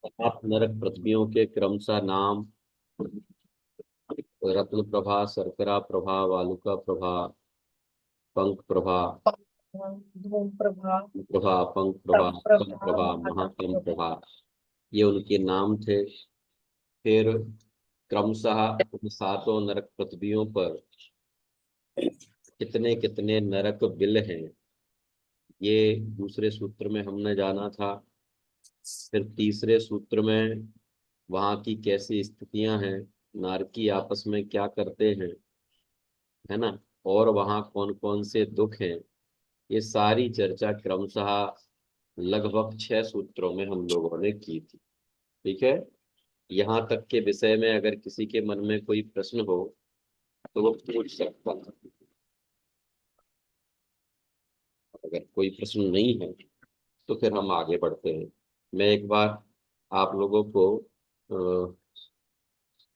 सात नरक पृथ्वियों के क्रमशः नाम: रत्न प्रभा, शर्करा प्रभा, वालुका प्रभा, पंख प्रभा, धूम प्रभा, प्रभा, पंख प्रभा, तप तम प्रभा, प्रभा, महातप महातम प्रभा। प्रभा। ये उनके नाम थे। फिर क्रमशः उन सातों नरक पृथ्वियों पर कितने कितने नरक बिल हैं, ये दूसरे सूत्र में हमने जाना था। फिर तीसरे सूत्र में वहाँ की कैसी स्थितियां हैं, नारकी आपस में क्या करते हैं, है ना, और वहाँ कौन कौन से दुख हैं, ये सारी चर्चा क्रमशः लगभग 6 सूत्रों में हम लोगों ने की थी। ठीक है। यहाँ तक के विषय में अगर किसी के मन में कोई प्रश्न हो तो वो पूछ सकता है। अगर कोई प्रश्न नहीं है तो फिर हम आगे बढ़ते हैं। मैं एक बार आप लोगों को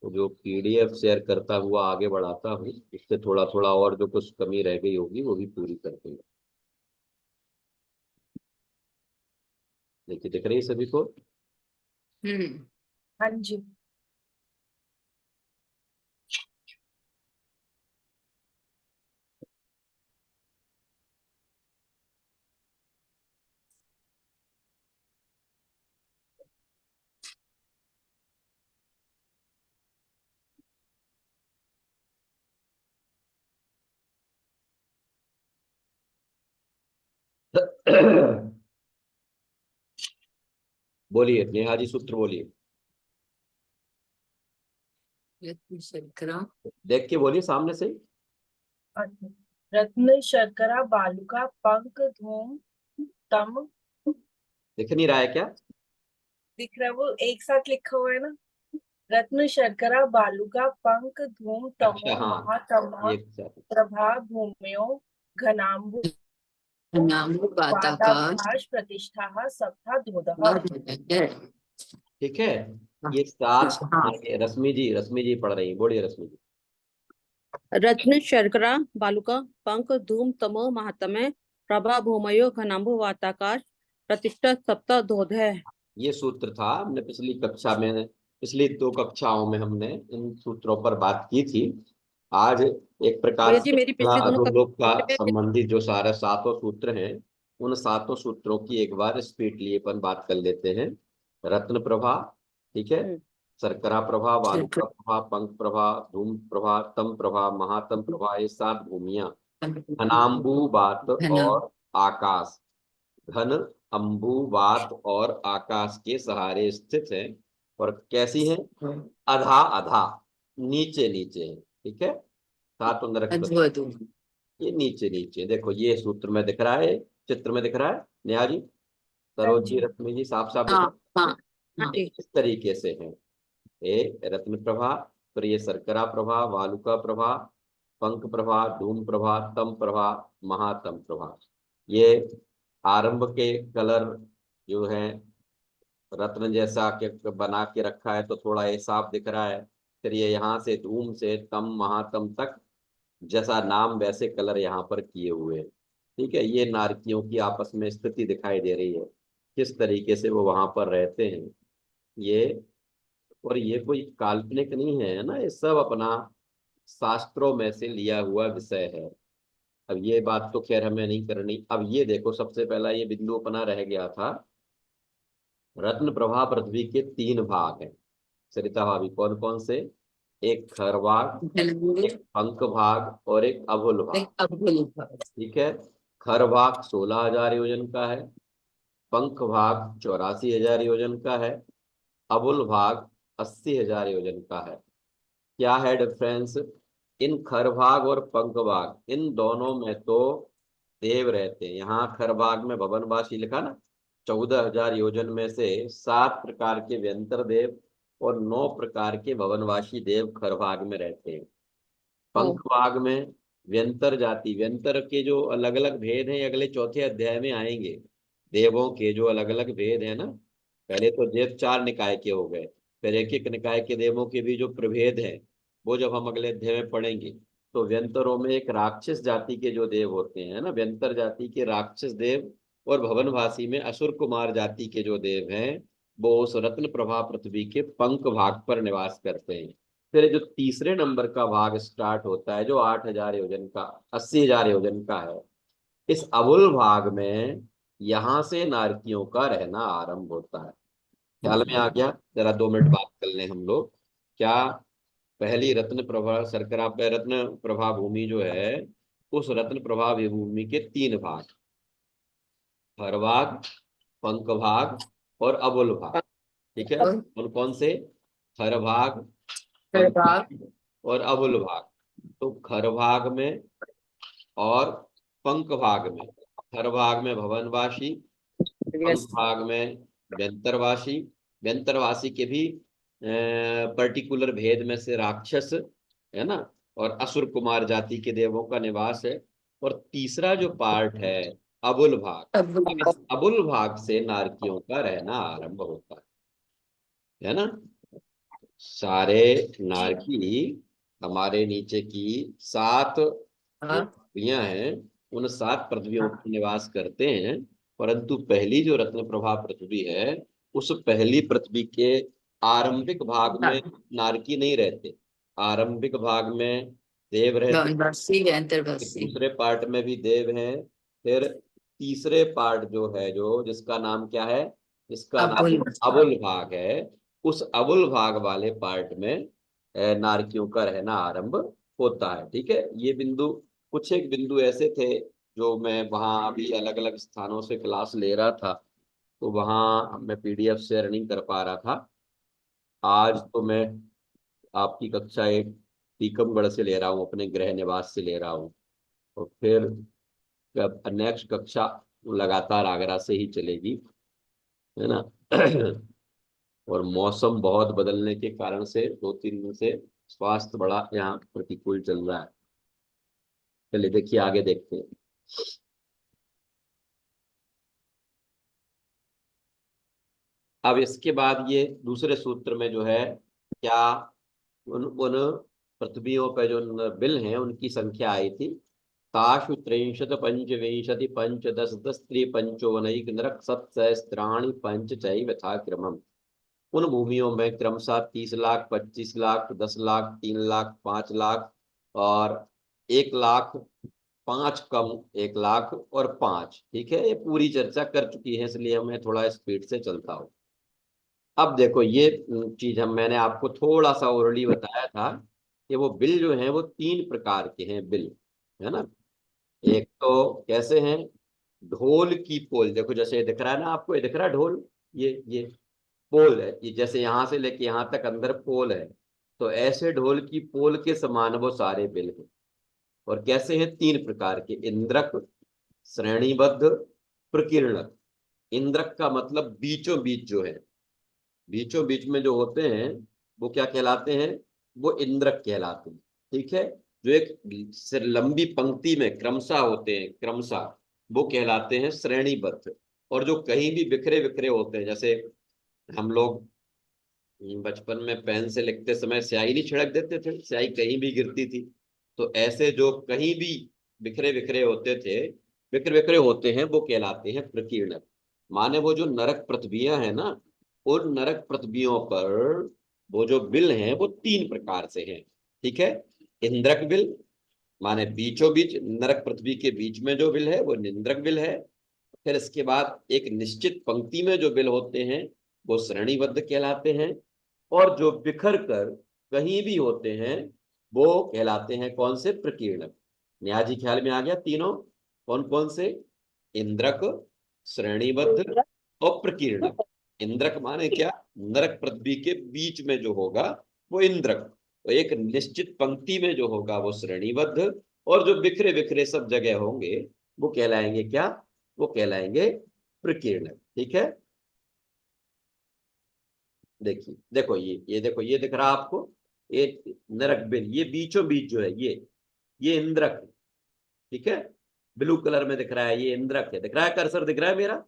जो पीडीएफ शेयर करता हुआ आगे बढ़ाता हूँ, इससे थोड़ा थोड़ा और जो कुछ कमी रह गई होगी वो भी पूरी कर दूंगा। देखिए, दिख रही है सभी को? हम्म। हाँ जी। बोलिए नेहा जी, सूत्र बोलिए। रत्न शर्करा। देख के बोलिए सामने से। अच्छा। रत्न शर्करा बालुका पंख धूम तम। दिख नहीं रहा है क्या? दिख रहा है, वो एक साथ लिखा हुआ है ना। रत्न शर्करा बालुका पंख धूम अच्छा, तमो हाँ, महातमा ये साथ। प्रभा भूम्यो घनाम्बु नाम बाताकाश। वाताकाश प्रतिष्ठा सप्ता धोदः। ठीक है। ये सात। हाँ। ये रश्मि जी पढ़ रही है, बोलिए रश्मि जी। रत्न शर्करा बालुका पंक धूम तमो महात्म्य प्रभा भूमयो घनाम्बु वाताकाश प्रतिष्ठा सप्त धोधय। ये सूत्र था, हमने पिछली कक्षा में, पिछली 2 कक्षाओं में हमने इन सूत्रों पर बात की थी। आज एक प्रकार भैया जी से मेरी पिछली दोनों लोग का कक्षा संबंधित जो सारे सातों सूत्र हैं, उन सातों सूत्रों की एक बार स्पीडली अपन बात कर लेते हैं। रत्न प्रभा, ठीक है, में शर्करा प्रभा, वालुका प्रभा, पंख प्रभा, धूम प्रभा, तम प्रभा, महातम प्रभा, ये 7 भूमियां अनाम्बु बात घना। और आकाश, घन अंबुवात और आकाश के सहारे स्थित है। और कैसी है? अधा अधा, नीचे नीचे है। ठीक है। सातों नरक अद्भुत। ये नीचे नीचे देखो, ये सूत्र में दिख रहा है, चित्र में दिख रहा है नेहा जी, हाँ सरोज जी, जी। रश्मि जी, साफ साफ दिख हाँ रहा हाँ हाँ। जी। है। इस तरीके से है। ये रत्न प्रभा, फिर ये शर्करा प्रभा, वालुका प्रभा, पंख प्रभा, धूम प्रभा, तम प्रभा, महातम प्रभा। ये आरंभ के कलर जो है रत्न जैसा के बना के रखा है, तो थोड़ा ये साफ दिख रहा है। फिर ये यहाँ से धूम से तम महातम तक जैसा नाम वैसे कलर यहाँ पर किए हुए हैं। ठीक है। ये नारकियों की आपस में स्थिति दिखाई दे रही है, किस तरीके से वो वहां पर रहते हैं। ये, और ये कोई काल्पनिक नहीं है ना, ये सब अपना शास्त्रों में से लिया हुआ विषय है। अब ये बात तो खैर हमें नहीं करनी। अब ये देखो, सबसे पहला ये बिंदु अपना रह गया था, रत्न प्रभा पृथ्वी के 3 भाग हैं। सरिता भाभी, कौन कौन से? एक खर भाग, जलंधर। एक पंख भाग और एक अभुल भाग। एक अद्भुत। ठीक है। खर भाग 16,000 योजन का है, पंख भाग 84,000 योजन का है, अबुल भाग 80,000 योजन का है। क्या है डिफरेंस? इन खर भाग और पंख भाग, इन दोनों में तो देव रहते हैं। यहाँ खर भाग में भवनवासी लिखा ना, 14,000 योजन में से 7 प्रकार के व्यंतर देव और 9 प्रकार के भवनवासी देव खर भाग में रहते हैं। ओ पंख भाग में व्यंतर जाति, व्यंतर के जो अलग अलग भेद हैं ये अगले चौथे अध्याय में आएंगे। देवों के जो अलग अलग भेद है ना, पहले तो देव 4 निकाय के हो गए, फिर एक एक निकाय के देवों के भी जो प्रभेद हैं वो जब हम अगले अध्याय में पढ़ेंगे। तो व्यंतरों में एक राक्षस जाति के जो देव होते हैं ना, व्यंतर जाति के राक्षस देव, और भवनवासी में असुर कुमार जाति के जो देव हैं वो उस रत्न प्रभा पृथ्वी के पंख भाग पर निवास करते हैं। फिर जो तीसरे नंबर का भाग स्टार्ट होता है, जो 8,000 योजन का, 80,000 योजन का है, इस अबुल भाग में यहाँ से नारकियों का रहना आरंभ होता है। ख्याल में आ गया? जरा 2 मिनट बात कर लें हम लोग। क्या पहली रत्न प्रभा शर्करा रत्न प्रभा भूमि जो है, उस रत्न प्रभा भूमि के 3 भाग, हर भाग, पंख भाग और अबुल भाग। ठीक है, और कौन कौन से? खर भाग, हर पंख भाग, भाग और अबुल भाग। तो खर भाग में और पंख भाग में, खर भाग में भवनवासी, पंख यस, भाग में व्यंतरवासी। व्यंतरवासी के भी पर्टिकुलर भेद में से राक्षस है ना, और असुर कुमार जाति के देवों का निवास है। और तीसरा जो पार्ट है अबुल भाग, अब अब इस अबुल भाग से नारकियों का रहना आरंभ होता है ना। सारे नारकी हमारे नीचे की 7 जो हाँ, पृथ्वियां हैं, उन 7 पृथ्वियों पर निवास करते हैं। परंतु पहली जो रत्न प्रभा पृथ्वी है, उस पहली पृथ्वी के आरंभिक भाग में नारकी नहीं रहते। आरंभिक भाग में देव रहते, भवनवासी, फिर व्यंतरवासी, दूसरे पार्ट में भी देव हैं, फिर तीसरे पार्ट जो है, जो जिसका नाम क्या है, जिसका नाम अबुल अबुल भाग है, उस अबुल भाग वाले पार्ट में नारकियों का रहना आरंभ होता है। ठीक है, ये बिंदु, कुछ एक बिंदु ऐसे थे जो मैं वहाँ अभी अलग अलग स्थानों से क्लास ले रहा था, तो वहाँ मैं PDF शेयर नहीं कर पा रहा था। आज तो मैं आपकी कक्षा एक टीकमगढ़ से ले रहा हूँ, अपने गृह निवास से ले रहा हूँ, और फिर नेक्स्ट कक्षा लगातार आगरा से ही चलेगी, है ना। और मौसम बहुत बदलने के कारण से 2-3 दिन से स्वास्थ्य बड़ा यहाँ प्रतिकूल चल रहा है। चलिए देखिए, आगे देखते हैं। अब इसके बाद ये दूसरे सूत्र में जो है, क्या उन पृथ्वियों पे जो बिल हैं उनकी संख्या आई थी। ताशु त्रिंशत पंचविंशति पंचदश दश त्रिपंचोनैक नरक सत्सहस्त्राणि पंच चैव यथाक्रमम्। उन भूमियों में क्रमशः 30 लाख, 25 लाख, 10 लाख, 3 लाख, 5 लाख और 1 लाख, 5 कम, 1 लाख और 5। ठीक है, ये पूरी चर्चा कर चुकी है, इसलिए मैं थोड़ा स्पीड से चलता हूँ। अब देखो, ये चीज मैंने आपको थोड़ा सा ओरली बताया था कि वो बिल जो हैं वो 3 प्रकार के हैं बिल, है ना। एक तो कैसे हैं, ढोल की पोल, देखो जैसे ये दिख रहा है ना आपको, ये दिख रहा है ढोल, ये पोल है, ये जैसे यहाँ से लेके यहाँ तक अंदर पोल है, तो ऐसे ढोल की पोल के समान वो सारे बिल हैं। और कैसे हैं, 3 प्रकार के, इंद्रक, श्रेणीबद्ध, प्रकीर्णक। इंद्रक का मतलब बीचों बीच जो है, बीचों बीच में जो होते हैं वो क्या कहलाते हैं, वो इंद्रक कहलाते हैं। ठीक है, जो एक लंबी पंक्ति में क्रमशः होते हैं, क्रमशः, वो कहलाते हैं श्रेणीबद्ध। और जो कहीं भी बिखरे बिखरे होते हैं, जैसे हम लोग बचपन में पेन से लिखते समय स्याही नहीं छिड़क देते थे, स्याही कहीं भी गिरती थी, तो ऐसे जो कहीं भी बिखरे बिखरे होते थे, बिखरे बिखरे होते हैं, वो कहलाते हैं प्रकीर्णक। माने वो जो नरक पृथ्वियां हैं ना, उन नरक पृथ्वियों पर वो जो बिल हैं वो 3 प्रकार से हैं। ठीक है, इंद्रक बिल, माने बीचों बीच नरक पृथ्वी के बीच में जो बिल है वो निंद्रक बिल है। फिर इसके बाद एक निश्चित पंक्ति में जो बिल होते हैं वो श्रेणीबद्ध कहलाते हैं। और जो बिखर कर कहीं भी होते हैं वो कहलाते हैं कौन से, प्रकीर्णक। न्याजी ख्याल में आ गया तीनों, कौन कौन से, इंद्रक, श्रेणीबद्ध और प्रकीर्णक। इंद्रक माने क्या, नरक पृथ्वी के बीच में जो होगा वो इंद्रक, तो एक निश्चित पंक्ति में जो होगा वो श्रेणीबद्ध, और जो बिखरे बिखरे सब जगह होंगे वो कहलाएंगे क्या, वो कहलाएंगे प्रकीर्णक। ठीक है, देखिए, देखो ये देखो, ये दिख रहा आपको, ये नरक बिल, ये बीचों बीच जो है ये इंद्रक है। ठीक है, ब्लू कलर में दिख रहा है, ये इंद्रक है, दिख रहा है, कर्सर दिख रहा है मेरा,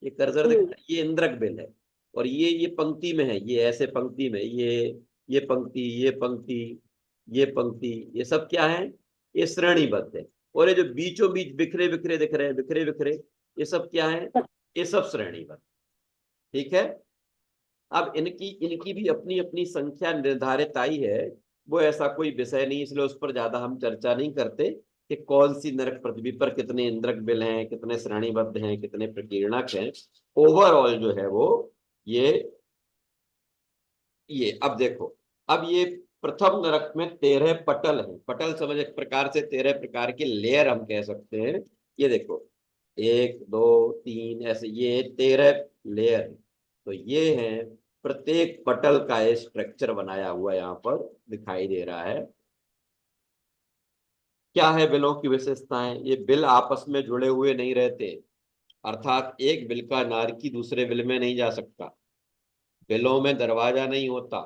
ये कर्सर दिख रहा है, ये इंद्रक बिल है। और ये पंक्ति में है, ये ऐसे पंक्ति में, ये पंक्ति, ये पंक्ति, ये पंक्ति, ये सब क्या है, ये श्रेणीबद्ध है। और ये जो बीचों बीच बिखरे बिखरे दिख रहे हैं, बिखरे बिखरे, ये सब क्या है, ये सब श्रेणीबद्ध। ठीक है, अब इनकी इनकी भी अपनी अपनी संख्या निर्धारित आई है, वो ऐसा कोई विषय नहीं, इसलिए उस पर ज्यादा हम चर्चा नहीं करते कि कौन सी नरक पृथ्वी पर कितने इंद्रक बिल हैं, कितने श्रेणीबद्ध हैं, कितने प्रकीर्णक हैं। ओवरऑल जो है वो ये अब देखो, अब ये प्रथम नरक में 13 पटल हैं। पटल समझ एक प्रकार से 13 प्रकार के लेयर हम कह सकते हैं। ये देखो 1 2 3 ऐसे ये 13 लेयर हैं। तो ये है प्रत्येक पटल का स्ट्रक्चर बनाया हुआ यहाँ पर दिखाई दे रहा है। क्या है बिलों की विशेषताएं? ये बिल आपस में जुड़े हुए नहीं रहते, अर्थात एक बिल का नारकी दूसरे बिल में नहीं जा सकता। बिलों में दरवाजा नहीं होता,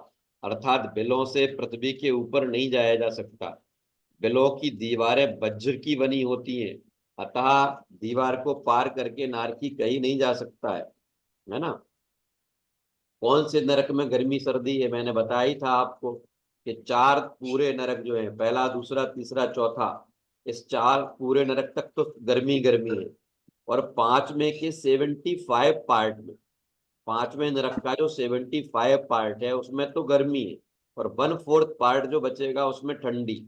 अर्थात बिलों से पृथ्वी के ऊपर नहीं जाया जा सकता। बिलों की दीवारें वज्र की बनी होती हैं, अतः दीवार को पार करके नारकी कहीं नहीं जा सकता है ना। कौन से नरक में गर्मी सर्दी है? मैंने बताया ही था आपको कि 4 पूरे नरक जो है, पहला दूसरा तीसरा चौथा, इस 4 पूरे नरक तक तो गर्मी गर्मी है। और 5 में के 75 पार्ट में, 5वें नरक का जो 75 पार्ट है उसमें तो गर्मी है, और 1/4 पार्ट जो बचेगा उसमें ठंडी,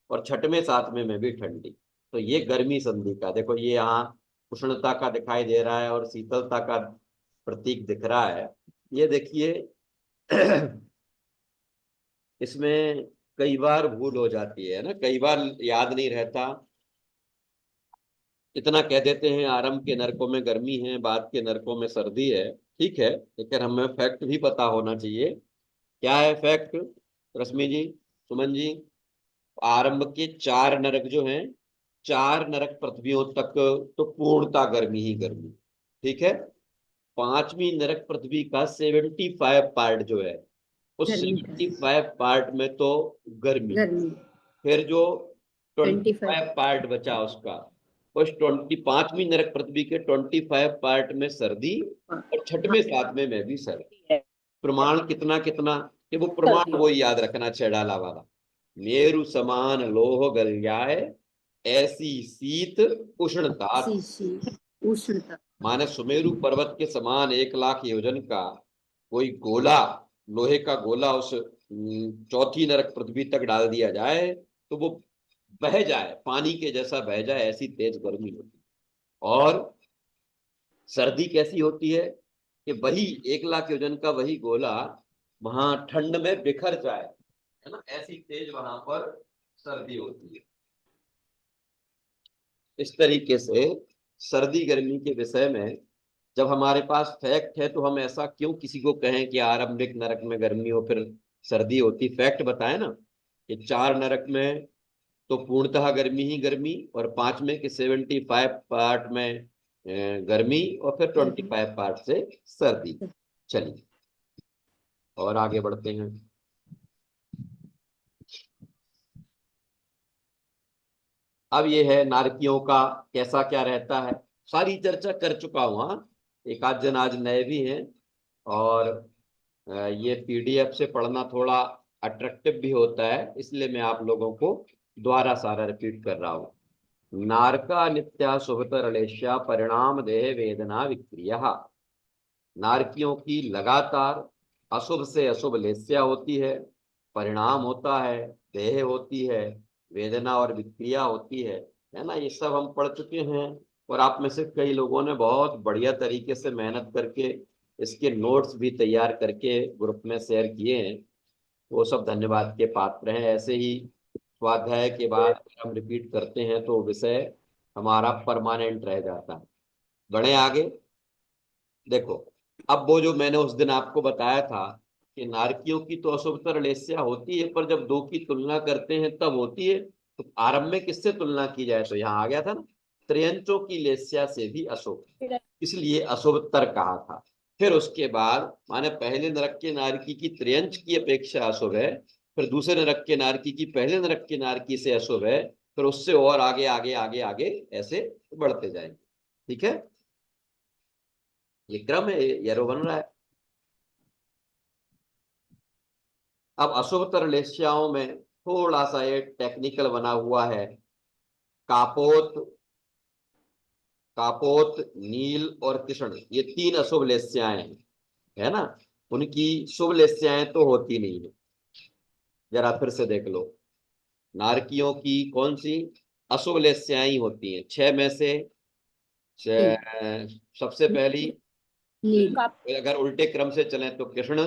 और 6वें 7वें में भी ठंडी। तो ये गर्मी संधि का देखो, ये यहाँ उष्णता का दिखाई दे रहा है और शीतलता का प्रतीक दिख रहा है। ये देखिए इसमें कई बार भूल हो जाती है ना, कई बार याद नहीं रहता। इतना कह देते हैं आरंभ के नरकों में गर्मी है, बाद के नरकों में सर्दी है। ठीक है, लेकिन हमें फैक्ट भी पता होना चाहिए। क्या है फैक्ट रश्मि जी, सुमन जी? आरंभ के 4 नरक जो हैं, 4 नरक पृथ्वियों तक तो पूर्णता गर्मी ही गर्मी। ठीक है, 5वीं नरक पृथ्वी का 75 पार्ट जो है, उस गर्मी का 75 पार्ट में तो गर्मी। गर्मी फिर जो 25 25 पार्ट बचा उसका, उस 25वीं नरक पृथ्वी के 25 पार्ट में सर्दी, और 6वें 7वें में भी सर्दी। प्रमाण कितना कितना, कि वो प्रमाण वो याद रखना, छेड़ाला वाला। मेरु समान लोह गल जाए, ऐसी शीत उष्णता। उष्णता माने सुमेरु पर्वत के समान 1 लाख योजन का कोई गोला, लोहे का गोला उस चौथी नरक पृथ्वी तक डाल दिया जाए तो वो बह जाए, पानी के जैसा बह जाए, ऐसी तेज गर्मी होती है। और सर्दी कैसी होती है कि वही 1 लाख योजन का वही गोला वहां ठंड में बिखर जाए, है ना, ऐसी तेज वहां पर सर्दी होती है। इस तरीके से सर्दी गर्मी के विषय में जब हमारे पास फैक्ट है, तो हम ऐसा क्यों किसी को कहें कि आरंभिक नरक में गर्मी हो फिर सर्दी होती? फैक्ट बताए ना कि 4 नरक में तो पूर्णतः गर्मी ही गर्मी, और 5 में के 75 पार्ट में गर्मी, और फिर 25 पार्ट से सर्दी। चलिए और आगे बढ़ते हैं। अब ये है नारकियों का कैसा क्या रहता है, सारी चर्चा कर चुका हूं। हाँ, एक आध जन आज नए भी हैं, और ये पीडीएफ से पढ़ना थोड़ा अट्रैक्टिव भी होता है, इसलिए मैं आप लोगों को दोबारा सारा रिपीट कर रहा हूँ। नारका नित्या शुभतरलेश्या परिणाम देह वेदना विक्रिया। नारकियों की लगातार अशुभ से अशुभ लेस्या होती है, परिणाम होता है, देह होती है, वेदना और विक्रिया होती है ना। ये सब हम पढ़ चुके हैं, और आप में से कई लोगों ने बहुत बढ़िया तरीके से मेहनत करके इसके नोट्स भी तैयार करके ग्रुप में शेयर किए हैं। वो सब धन्यवाद के पात्र हैं। ऐसे ही स्वाध्याय के बाद हम रिपीट करते हैं तो विषय हमारा परमानेंट रह जाता है। बढ़े आगे। देखो, अब वो जो मैंने उस दिन आपको बताया था कि नारकियों की तो अशुभतर लेस्या होती है, पर जब 2 की तुलना करते हैं तब होती है। तो आरंभ में किससे तुलना की जाए, तो यहाँ आ गया था ना, त्रयंचों की लेस्या से भी अशुभ, इसलिए अशुभतर कहा था। फिर उसके बाद माने पहले नरक के नारकी की त्रयंच की अपेक्षा अशुभ है, फिर दूसरे नरक के नारकी की पहले नरक के नारकी से अशुभ है, फिर उससे और आगे आगे आगे आगे ऐसे बढ़ते जाएंगे। ठीक है, ये क्रम है, ये एरो बन रहा है। अब अशुभतर लेस्याओं में थोड़ा सा ये टेक्निकल बना हुआ है। कापोत, कापोत, नील और कृष्ण, ये 3 अशुभ लेस्याएं हैं, है ना। उनकी शुभ लेस्याएं तो होती नहीं है। जरा फिर से देख लो, नारकियों की कौन सी अशुभ लेस्याएं ही होती हैं। 6 में से सबसे पहली, नील। अगर उल्टे क्रम से चलें तो कृष्ण,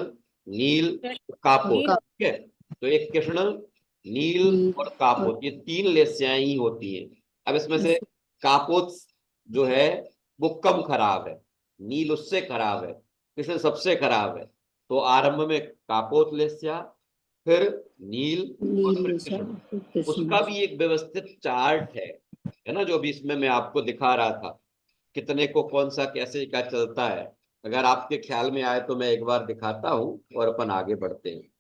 नील, कापोत। नील। ठीक है, तो एक कृष्ण, नील नील और कापोत, ये 3 लेस्याएं ही होती हैं। अब इसमें से कापोत जो है वो कम खराब है, नील उससे खराब है, कृष्ण सबसे खराब है। तो आरंभ में कापोत लेस्या, फिर नील और नील फिर लेस्या, कृष्ण। कृष्ण। उसका भी एक व्यवस्थित चार्ट है ना, जो अभी इसमें मैं आपको दिखा रहा था, कितने को कौन सा कैसे क्या चलता है। अगर आपके ख्याल में आए तो मैं एक बार दिखाता हूं और अपन आगे बढ़ते हैं।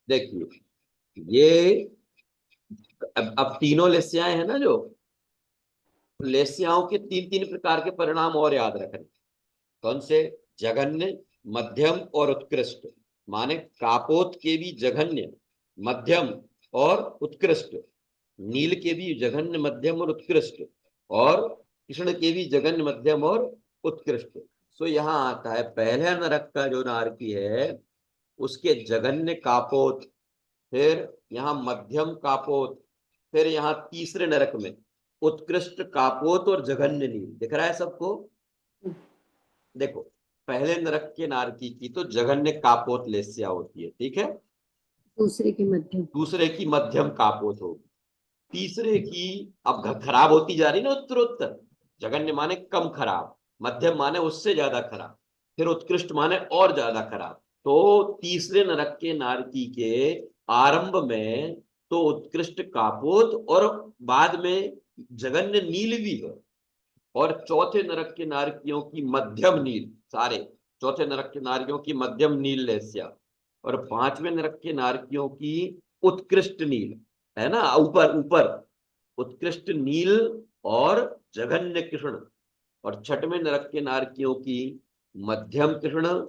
देखिए, ये अब तीनों लेस्याएं हैं ना, जो लेस्याओं के 3 3 प्रकार के परिणाम और याद रखने। कौन से? जघन्य, मध्यम और उत्कृष्ट। माने कापोत के भी जघन्य, मध्यम और उत्कृष्ट, नील के भी जघन्य, मध्यम और उत्कृष्ट, और कृष्ण के भी जघन्य, मध्यम और उत्कृष्ट। सो यहाँ आता है पहले नरक का जो नारकी है उसके जघन्य कापोत, फिर यहाँ मध्यम कापोत, फिर यहाँ तीसरे नरक में उत्कृष्ट कापोत और जघन्य नील। दिख रहा है सबको? देखो, पहले नरक के नारकी की तो जघन्य कापोत लेस्या होती है, ठीक है। दूसरे के मध्यम। दूसरे की मध्यम कापोत होगी, तीसरे की अब खराब होती जा रही ना उत्तरोत्तर। जघन्य माने कम खराब, मध्यम माने उससे ज्यादा खराब, फिर उत्कृष्ट माने और ज्यादा खराब। तो तीसरे नरक के नारकी के आरंभ में तो उत्कृष्ट कापोत और बाद में जघन्य नील भी है, और चौथे नरक के नारकियों की मध्यम नील, सारे चौथे नरक के नारकियों की मध्यम नील लेस्या, और 5वें नरक के नारकियों की उत्कृष्ट नील, है ना, ऊपर ऊपर उत्कृष्ट नील और जघन्य कृष्ण, और 6वें नरक के नारकियों की मध्यम कृष्ण,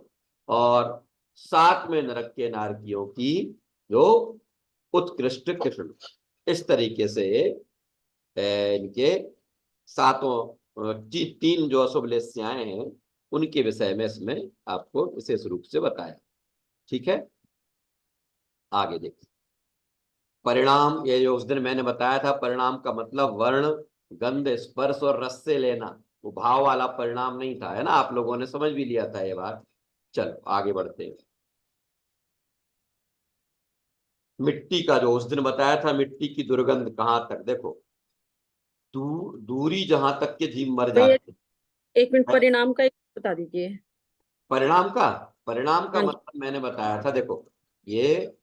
और 7वें नरक के नारकियों की जो उत्कृष्ट कृष्ण। इस तरीके से इनके सातों 3 जो अशुभ लेस्याएं हैं उनके विषय में इसमें आपको विशेष रूप से बताया। ठीक है, आगे देखिए। परिणाम, ये जो उस दिन मैंने बताया था, परिणाम का मतलब वर्ण, गंध, स्पर्श और रस से लेना, वो भाव वाला परिणाम नहीं था, है ना। आप लोगों ने समझ भी लिया था ये बात। चलो आगे बढ़ते हैं। मिट्टी का जो उस दिन बताया था, मिट्टी की दुर्गंध कहाँ तक, देखो, दूरी जहां तक के जीव मर भैया जाते 1 मिनट, हैं। परिणाम का एक बता दीजिए। परिणाम का, परिणाम का हाँ जी। मतलब मैंने बताया था, देखो, ये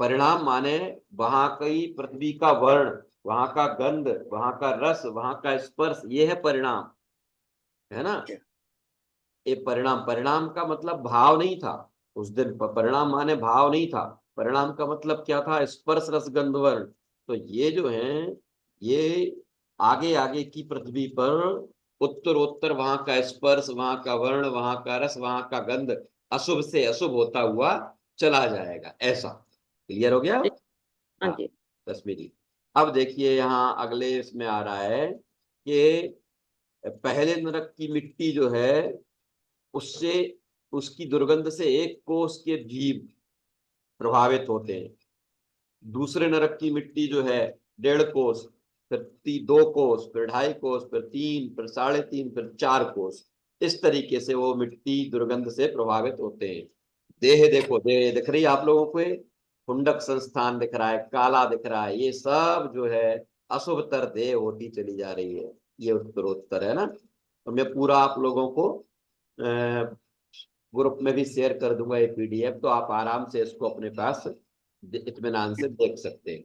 परिणाम माने वहां की पृथ्वी का वर्ण, वहां का गंध, वहां का रस, वहां का स्पर्श, ये है परिणाम, है ना। ये परिणाम, परिणाम का मतलब भाव नहीं था उस दिन। परिणाम माने भाव नहीं था, परिणाम का मतलब क्या था? स्पर्श, रस, गंध, वर्ण। तो ये जो है, ये आगे आगे की पृथ्वी पर उत्तरोत्तर वहां का स्पर्श, वहां का वर्ण, वहां का रस, वहां का गंध अशुभ से अशुभ होता हुआ चला जाएगा, ऐसा। क्लियर हो गया? हाँ हाँ, जी। कश्मीरी। अब देखिए यहाँ अगले इसमें आ रहा है कि पहले नरक की मिट्टी जो है उससे, उसकी दुर्गंध से 1 कोस के जीव प्रभावित होते हैं। दूसरे नरक की मिट्टी जो है 1.5 कोस, फिर 2 कोस, फिर 2.5 कोस, फिर 3, फिर 3.5, फिर 4 कोस। इस तरीके से वो मिट्टी दुर्गंध से प्रभावित होते हैं। देह देखो, देह दिख रही है आप लोगों को? कुंडक संस्थान दिख रहा है, काला दिख रहा है, ये सब जो है अशुभतर देह होती चली जा रही है। ये उत्तरोत्तर है ना। तो मैं पूरा आप लोगों को ग्रुप में भी शेयर कर दूंगा ये पीडीएफ, तो आप आराम से इसको अपने पास इत्मीनान से देख सकते हैं।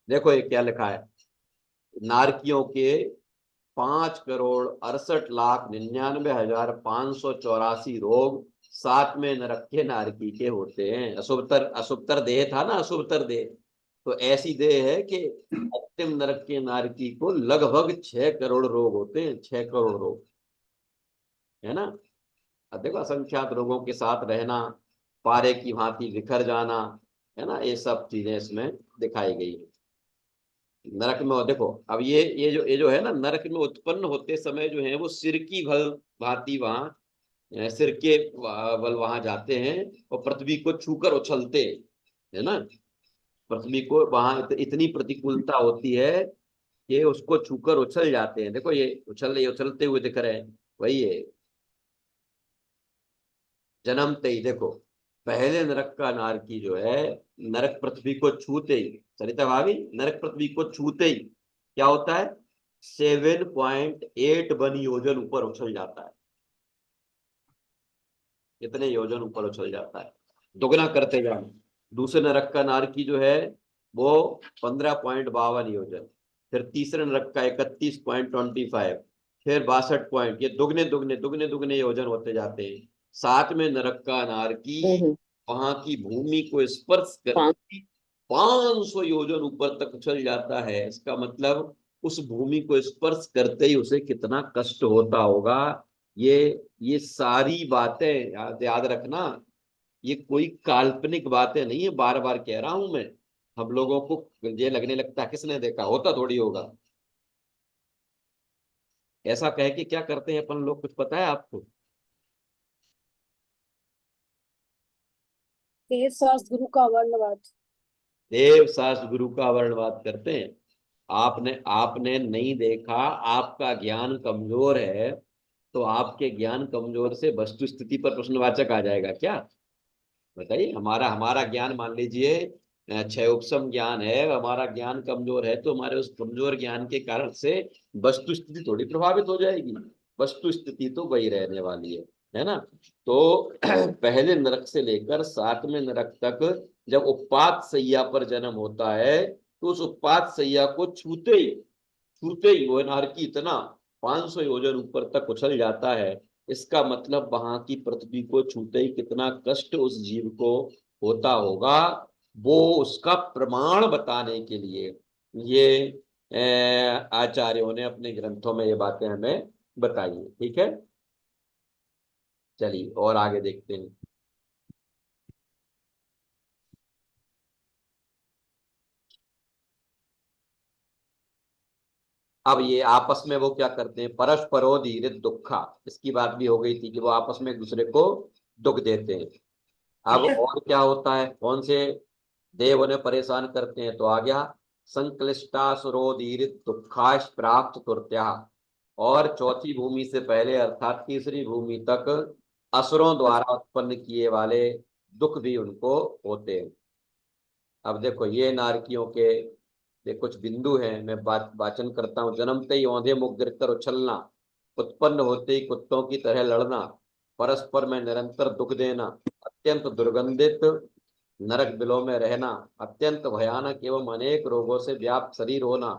देखो ये क्या लिखा है, नारकियों के 5,68,99,584 रोग 7वें नरक के नारकी के होते हैं। अशुभतर, अशुभतर देह था ना, अशुभतर देह, तो ऐसी देह है कि अंतिम नरक के नारकी को लगभग 6 करोड़ रोग होते हैं, 6 करोड़ रोग, है ना। अब देखो, असंख्यात रोगों के साथ रहना, पारे की भांति बिखर जाना, है ना, ये सब चीजें इसमें दिखाई गई है। नरक में देखो, अब ये जो है ना, नरक में उत्पन्न होते समय जो है वो सिर की भल भांति वहां सिर के बल वहां जाते हैं और पृथ्वी को छूकर उछलते हैं, है ना। पृथ्वी को वहां इतनी प्रतिकूलता होती है कि उसको छूकर उछल जाते हैं। देखो ये उछलते हुए दिख रहे हैं, वही है। जन्मते ही देखो, पहले नरक का नारकी जो है, नरक पृथ्वी को छूते ही, सरिता भाभी, नरक पृथ्वी को छूते ही क्या होता है, 7.81 योजन ऊपर उछल जाता है। कितने योजन ऊपर उछल जाता है, दुगना करते जाओ। दूसरे नरक का नारकी जो है वो 15.52 योजन, फिर तीसरे नरक का 31.25, फिर 62 पॉइंट, ये दुगने दुगने दुगने दुगने योजन होते जाते हैं। सातवें नरक का नारकी वहां की भूमि को स्पर्श करके 500 योजन ऊपर तक उछल जाता है। इसका मतलब उस भूमि को स्पर्श करते ही उसे कितना कष्ट होता होगा। ये ये सारी बातें याद रखना, ये कोई काल्पनिक बातें नहीं है, बार बार कह रहा हूं मैं। हम लोगों को ये लगने लगता है किसने देखा, होता थोड़ी होगा। ऐसा कह के क्या करते हैं अपन लोग, कुछ पता है आपको? तेज शास्त्र गुरु का वर्णवाद। देव शास्त्र गुरु का वर्णवाद करते हैं। आपने आपने नहीं देखा, आपका ज्ञान कमजोर है, तो आपके ज्ञान कमजोर से वस्तु स्थिति पर प्रश्नवाचक आ जाएगा क्या? बताइए। हमारा हमारा ज्ञान मान लीजिए क्षय उपशम ज्ञान है, हमारा ज्ञान कमजोर है, तो हमारे उस कमजोर ज्ञान के कारण से वस्तु स्थिति थोड़ी प्रभावित हो जाएगी। वस्तु स्थिति तो वही रहने वाली है ना। तो पहले नरक से लेकर सातवें नरक तक जब उत्पात सैया पर जन्म होता है, तो उस उत्पात सैया को छूते ही वो नारकी इतना 500 योजन ऊपर तक उछल जाता है। इसका मतलब वहां की पृथ्वी को छूते ही कितना कष्ट उस जीव को होता होगा, वो उसका प्रमाण बताने के लिए ये आचार्यों ने अपने ग्रंथों में ये बातें हमें बताई है। ठीक है, चलिए और आगे देखते हैं। अब ये आपस में वो क्या करते हैं, परस्परो धीरे दुखा, इसकी बात भी हो गई थी कि वो आपस में एक दूसरे को दुख देते हैं। अब और क्या होता है, कौन से देव उन्हें परेशान करते हैं, तो आ गया संक्लिष्टासुरोदीरित दुखाश प्राप्त तुर्त्या। और चौथी भूमि से पहले अर्थात तीसरी भूमि तक असुरों द्वारा उत्पन्न किए वाले दुख भी उनको होते हैं। अब देखो ये नारकियों के कुछ बिंदु हैं, मैं वाचन करता हूँ। जन्मते ही औंधे मुख गिरकर उछलना, उत्पन्न होते ही कुत्तों की तरह लड़ना, परस्पर में निरंतर दुख देना, अत्यंत दुर्गंधित नरक बिलों में रहना, अत्यंत भयानक एवं अनेक रोगों से व्याप्त शरीर होना,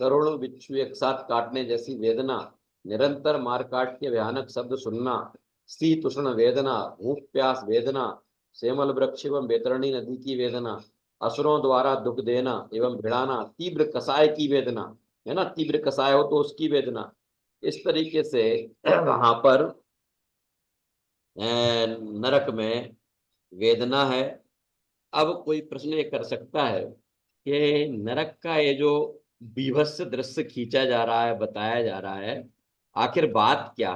करोड़ों बिच्छू एक साथ काटने जैसी वेदना, निरंतर मारकाट के भयानक शब्द सुनना, शीत उष्ण वेदना, भूख प्यास वेदना, सेमल वृक्ष एवं बैतरणी नदी की वेदना, असुरों द्वारा दुख देना एवं भिड़ाना, तीव्र कसाय की वेदना, है ना, तीव्र कसाय हो तो उसकी वेदना। इस तरीके से वहां पर नरक में वेदना है। अब कोई प्रश्न ये कर सकता है कि नरक का ये जो बीभत्स दृश्य खींचा जा रहा है, बताया जा रहा है, आखिर बात क्या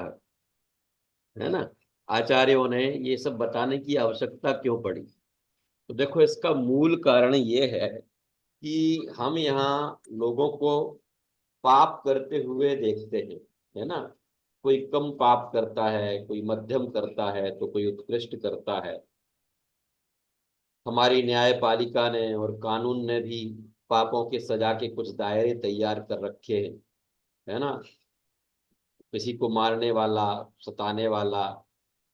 है ना। आचार्यों ने ये सब बताने की आवश्यकता क्यों पड़ी? तो देखो इसका मूल कारण ये है कि हम यहाँ लोगों को पाप करते हुए देखते हैं, है ना। कोई कम पाप करता है, कोई मध्यम करता है, तो कोई उत्कृष्ट करता है। हमारी न्यायपालिका ने और कानून ने भी पापों के सजा के कुछ दायरे तैयार कर रखे हैं, है ना। किसी को मारने वाला, सताने वाला,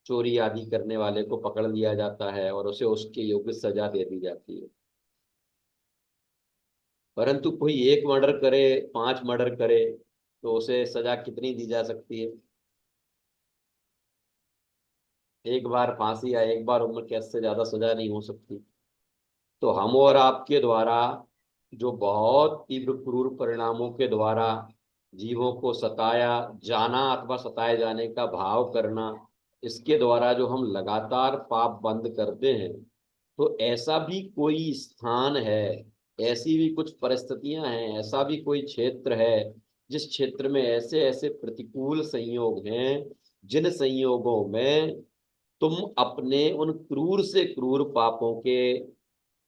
चोरी आदि करने वाले को पकड़ लिया जाता है और उसे उसके योग्य सजा दे दी जाती है। परंतु कोई एक मर्डर करे, 5 मर्डर करे, तो उसे सजा कितनी दी जा सकती है? एक बार फांसी या एक बार उम्र कैद से ज्यादा सजा नहीं हो सकती। तो हम और आपके द्वारा जो बहुत तीव्र क्रूर परिणामों के द्वारा जीवों को सताया जाना अथवा सताए जाने का भाव करना, इसके द्वारा जो हम लगातार पाप बंद करते हैं, तो ऐसा भी कोई स्थान है, ऐसी भी कुछ परिस्थितियां हैं, ऐसा भी कोई क्षेत्र है जिस क्षेत्र में ऐसे ऐसे प्रतिकूल संयोग हैं, जिन संयोगों में तुम अपने उन क्रूर से क्रूर पापों के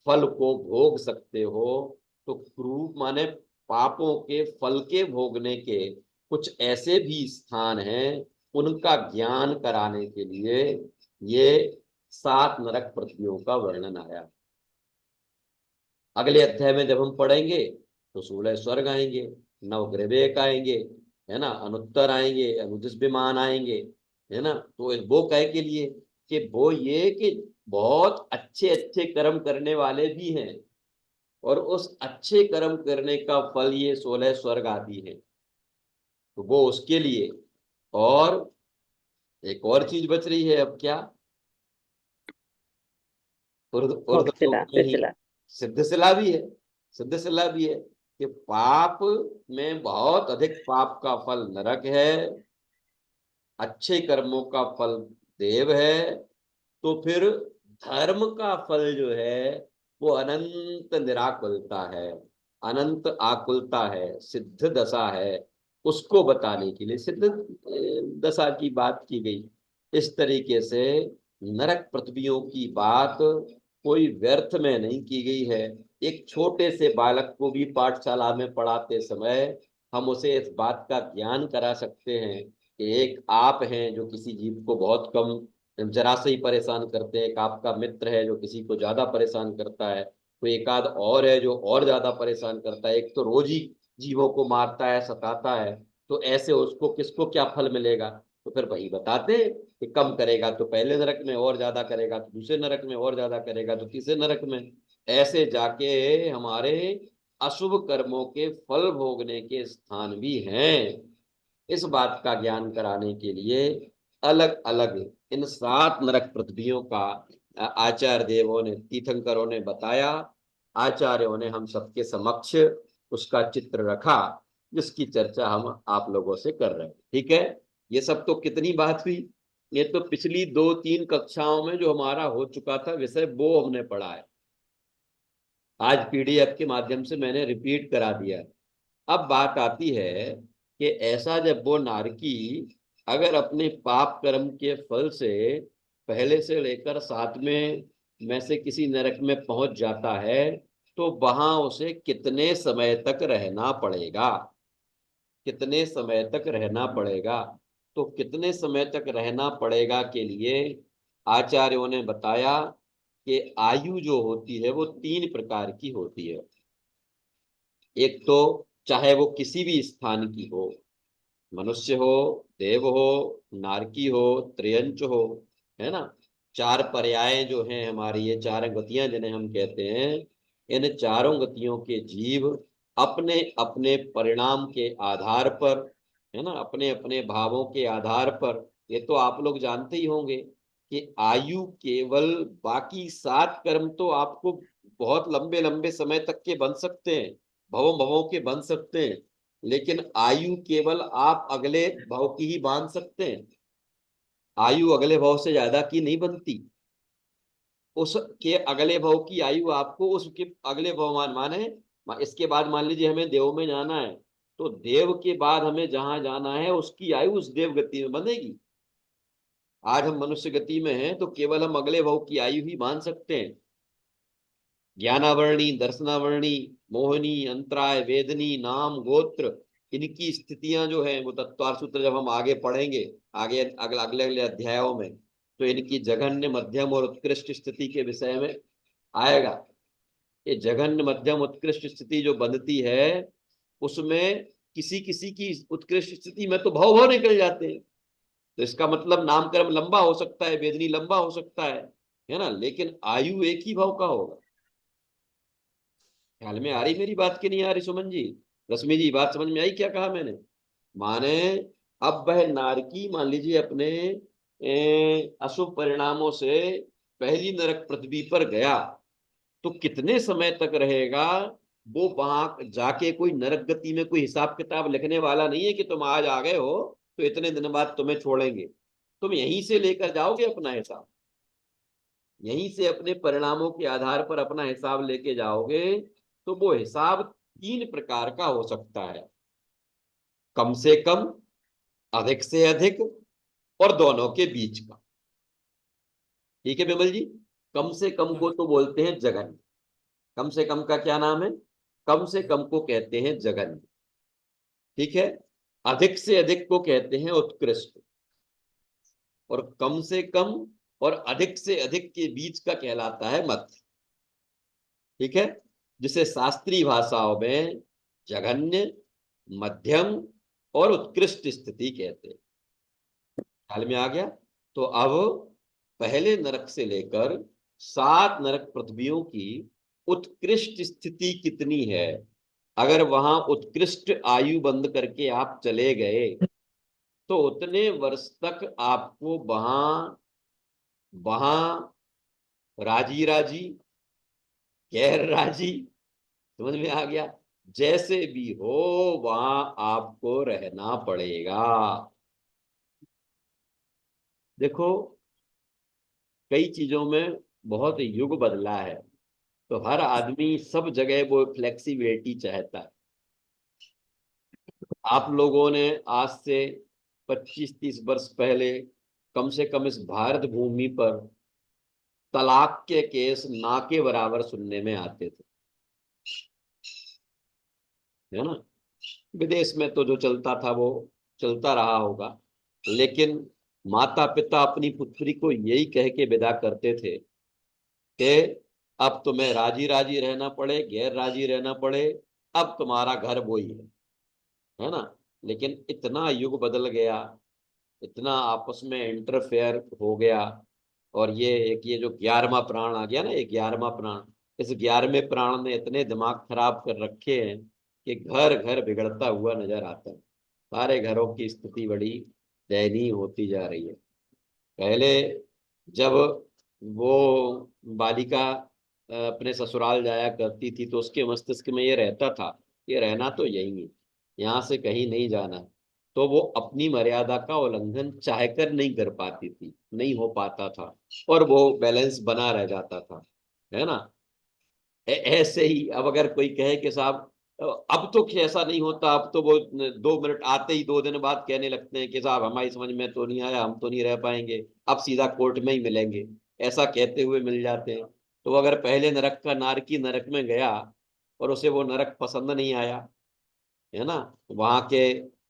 फल को भोग सकते हो। तो क्रूर माने पापों के फल के भोगने के कुछ ऐसे भी स्थान हैं, उनका ज्ञान कराने के लिए ये 7 नरक पृथ्वियों का वर्णन आया। अगले अध्याय में जब हम पढ़ेंगे तो 16 स्वर्ग आएंगे, 9 ग्रह आएंगे, है ना, अनुत्तर आएंगे, अनुदिश विमान आएंगे, है ना। तो वो कहे के लिए कि वो ये कि बहुत अच्छे अच्छे कर्म करने वाले भी हैं, और उस अच्छे कर्म करने का फल ये 16 स्वर्ग आदि है। तो वो उसके लिए। और एक और चीज बच रही है, अब क्या, मोक्षशिला, में ही शिला। सिद्धशिला भी है। सिद्धशिला भी है कि पाप में बहुत अधिक पाप का फल नरक है, अच्छे कर्मों का फल देव है। तो फिर धर्म का फल जो है वो अनंत निराकुलता है, अनंत आकुलता है, सिद्ध दशा है। उसको बताने के लिए सिद्ध दशा की बात की गई। इस तरीके से नरक पृथ्वियों की बात कोई व्यर्थ में नहीं की गई है। एक छोटे से बालक को भी पाठशाला में पढ़ाते समय हम उसे इस बात का ज्ञान करा सकते हैं कि एक आप हैं जो किसी जीव को बहुत कम जरा से ही परेशान करते हैं, एक आपका मित्र है जो किसी को ज्यादा परेशान करता है, कोई एक आध और है जो और ज्यादा परेशान करता है, एक तो रोज ही जीवों को मारता है, सताता है। तो ऐसे उसको किसको क्या फल मिलेगा? तो फिर वही बताते हैं कि कम करेगा तो पहले नरक में, और ज्यादा करेगा तो दूसरे नरक में, और ज्यादा करेगा तो तीसरे नरक में। ऐसे जाके हमारे अशुभ कर्मों के फल भोगने के स्थान भी हैं। इस बात का ज्ञान कराने के लिए अलग अलग इन 7 नरक पृथ्वियों का आचार्य देवों ने, तीर्थंकरों ने बताया। आचार्यों ने हम सबके समक्ष उसका चित्र रखा, जिसकी चर्चा हम आप लोगों से कर रहे हैं। ठीक है, ये सब तो कितनी बात हुई, ये तो पिछली 2-3 कक्षाओं में जो हमारा हो चुका था विषय वो हमने पढ़ा है। आज पीडीएफ के माध्यम से मैंने रिपीट करा दिया। अब बात आती है कि ऐसा जब वो नारकी अगर अपने पाप कर्म के फल से पहले से लेकर 7वें में से किसी नरक में पहुंच जाता है, तो वहां उसे कितने समय तक रहना पड़ेगा, कितने समय तक रहना पड़ेगा। तो कितने समय तक रहना पड़ेगा के लिए आचार्यों ने बताया कि आयु जो होती है वो 3 प्रकार की होती है। एक तो चाहे वो किसी भी स्थान की हो, मनुष्य हो, देव हो, नारकी हो, त्रियंच हो, है ना। 4 पर्याय जो हैं हमारी, ये 4 गतियां जिन्हें हम कहते हैं, इन चारों गतियों के जीव अपने अपने परिणाम के आधार पर, है ना, अपने अपने भावों के आधार पर, ये तो आप लोग जानते ही होंगे कि आयु केवल, बाकी 7 कर्म तो आपको बहुत लंबे लंबे समय तक के बन सकते हैं, भवों भवों के बन सकते हैं, लेकिन आयु केवल आप अगले भाव की ही बांध सकते हैं। आयु अगले भाव से ज्यादा की नहीं बनती। उसके अगले भाव की आयु आपको उसके अगले भाव माने इसके बाद मान लीजिए हमें देव में जाना है, तो देव के बाद हमें जहां जाना है उसकी आयु उस देव गति में बनेगी। आज हम मनुष्य गति में हैं तो केवल हम अगले भाव की आयु ही बांध सकते हैं। ज्ञानावरणी, दर्शनावरणी, मोहिनी, अंतराय, वेदनी, नाम, गोत्र, इनकी स्थितियां जो है वो तत्वार सूत्र जब हम आगे पढ़ेंगे, आगे अगले अगले अगले अध्यायों में, तो इनकी जघन्य, मध्यम और उत्कृष्ट स्थिति के विषय में आएगा। ये जघन्य, मध्यम, उत्कृष्ट स्थिति जो बनती है उसमें किसी किसी की उत्कृष्ट स्थिति में तो भव भव निकल जाते हैं। तो इसका मतलब नामकर्म लंबा हो सकता है, वेदनी लंबा हो सकता है ना, लेकिन आयु एक ही भाव का होगा। ख्याल में आ रही मेरी बात की नहीं आ रही सुमन जी? रश्मि जी, बात समझ में आई क्या कहा मैंने? माने अब वह नारकी मान लीजिए अपने अशुभ परिणामों से पहली नरक पृथ्वी पर गया, तो कितने समय तक रहेगा? वो वहां जाके कोई नरक गति में कोई हिसाब किताब लिखने वाला नहीं है कि तुम आज आ गए हो तो इतने दिन बाद तुम्हें छोड़ेंगे। तुम यहीं से लेकर जाओगे अपना हिसाब। यहीं से अपने परिणामों के आधार पर अपना हिसाब लेके जाओगे तो वो हिसाब 3 प्रकार का हो सकता है, कम से कम, अधिक से अधिक और दोनों के बीच का। ठीक है विमल जी। कम से कम को तो बोलते हैं जघन्य। कम से कम का क्या नाम है? कम से कम को कहते हैं जघन्य। ठीक है। अधिक से अधिक को कहते हैं उत्कृष्ट, और कम से कम और अधिक से अधिक के बीच का कहलाता है मध्य। ठीक है। जिसे शास्त्रीय भाषाओं में जघन्य, मध्यम और उत्कृष्ट स्थिति कहते हैं। ख्याल में आ गया? तो अब पहले नरक से लेकर 7 नरक पृथ्वियों की उत्कृष्ट स्थिति कितनी है, अगर वहां उत्कृष्ट आयु बंद करके आप चले गए तो उतने वर्ष तक आपको वहां वहां राजी राजी, गैर राजी, समझ में आ गया, जैसे भी हो वहां आपको रहना पड़ेगा। देखो, कई चीजों में बहुत युग बदला है, तो हर आदमी सब जगह वो फ्लेक्सिबिलिटी चाहता है। आप लोगों ने आज से 25-30 वर्ष पहले कम से कम इस भारत भूमि पर तलाक के केस ना के बराबर सुनने में आते थे, है ना। विदेश में तो जो चलता था वो चलता रहा होगा, लेकिन माता पिता अपनी पुत्री को यही कह के विदा करते थे कि अब तुम्हें राजी राजी रहना पड़े, गैर राजी रहना पड़े, अब तुम्हारा घर वही है ना। लेकिन इतना युग बदल गया, इतना आपस में इंटरफेयर हो गया, और ये एक ये जो 11वां प्राण आ गया ना, ये 11वां प्राण, इस 11वें प्राण ने इतने दिमाग खराब कर रखे हैं कि घर घर बिगड़ता हुआ नजर आता है। सारे घरों की स्थिति बड़ी दयनीय होती जा रही है। पहले जब वो बालिका अपने ससुराल जाया करती थी तो उसके मस्तिष्क में ये रहता था कि रहना तो यही है, यहाँ से कहीं नहीं जाना, तो वो अपनी मर्यादा का उल्लंघन चाहकर नहीं कर पाती थी, नहीं हो पाता था, और वो बैलेंस बना रह जाता था, है ना। ऐसे ही अब अगर कोई कहे कि साहब अब तो ऐसा नहीं होता, अब तो वो 2 मिनट आते ही 2 दिन बाद कहने लगते हैं कि साहब हमारी समझ में तो नहीं आया, हम तो नहीं रह पाएंगे, अब सीधा कोर्ट में ही मिलेंगे, ऐसा कहते हुए मिल जाते हैं। तो अगर पहले नरक का नारकी नरक में गया और उसे वो नरक पसंद नहीं आया, है ना, वहां के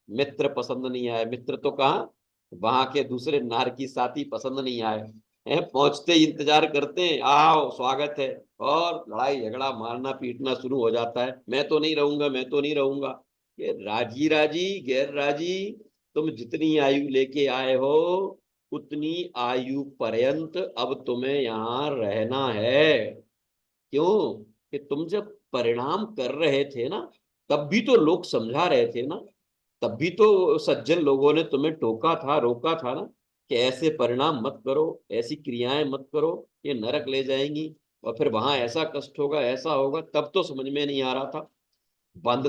मित्र पसंद नहीं आए, मित्र तो कहाँ, वहां के दूसरे नारकी साथी पसंद नहीं आए, हैं, पहुंचते ही इंतजार करते हैं, आओ स्वागत है, और लड़ाई झगड़ा मारना पीटना शुरू हो जाता है, मैं तो नहीं रहूंगा, मैं तो नहीं रहूंगा। ये राजी राजी गैर राजी, तुम जितनी आयु लेके आए हो उतनी आयु पर्यंत अब तुम्हें यहाँ रहना है। क्यों? कि तुम जब परिणाम कर रहे थे ना, तब भी तो लोग समझा रहे थे ना, तब भी तो सज्जन लोगों ने तुम्हें टोका था, रोका था ना, कि ऐसे परिणाम मत करो, ऐसी क्रियाएं मत करो, ये नरक ले जाएंगी, और फिर वहां ऐसा कष्ट होगा, ऐसा होगा, तब तो समझ में नहीं आ रहा था।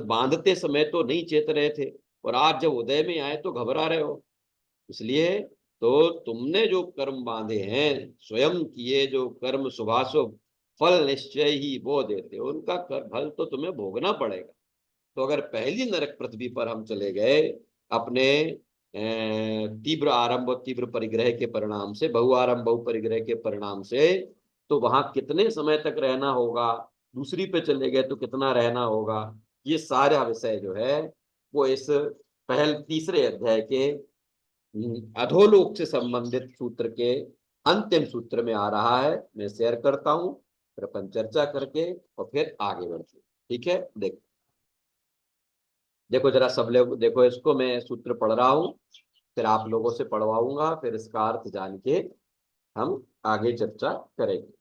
बांधते समय तो नहीं चेत रहे थे, और आज जब उदय में आए तो घबरा रहे हो। इसलिए तो तुमने जो कर्म बांधे हैं, स्वयं किए जो कर्म शुभाशुभ फल निश्चय ही वो देते, उनका कर फल तो तुम्हें भोगना पड़ेगा। तो अगर पहली नरक पृथ्वी पर हम चले गए अपने तीव्र आरंभ और तीव्र परिग्रह के परिणाम से, बहुआरंभ बहु परिग्रह के परिणाम से, तो वहां कितने समय तक रहना होगा, दूसरी पे चले गए तो कितना रहना होगा, ये सारा विषय जो है वो इस तीसरे अध्याय के अधोलोक से संबंधित सूत्र के अंतिम सूत्र में आ रहा है। मैं शेयर करता हूं, फिर अपन चर्चा करके और फिर आगे बढ़ते। ठीक है, देखो देखो जरा सब लोग देखो, इसको मैं सूत्र पढ़ रहा हूं, फिर आप लोगों से पढ़वाऊंगा, फिर इसका अर्थ जान के हम आगे चर्चा करेंगे।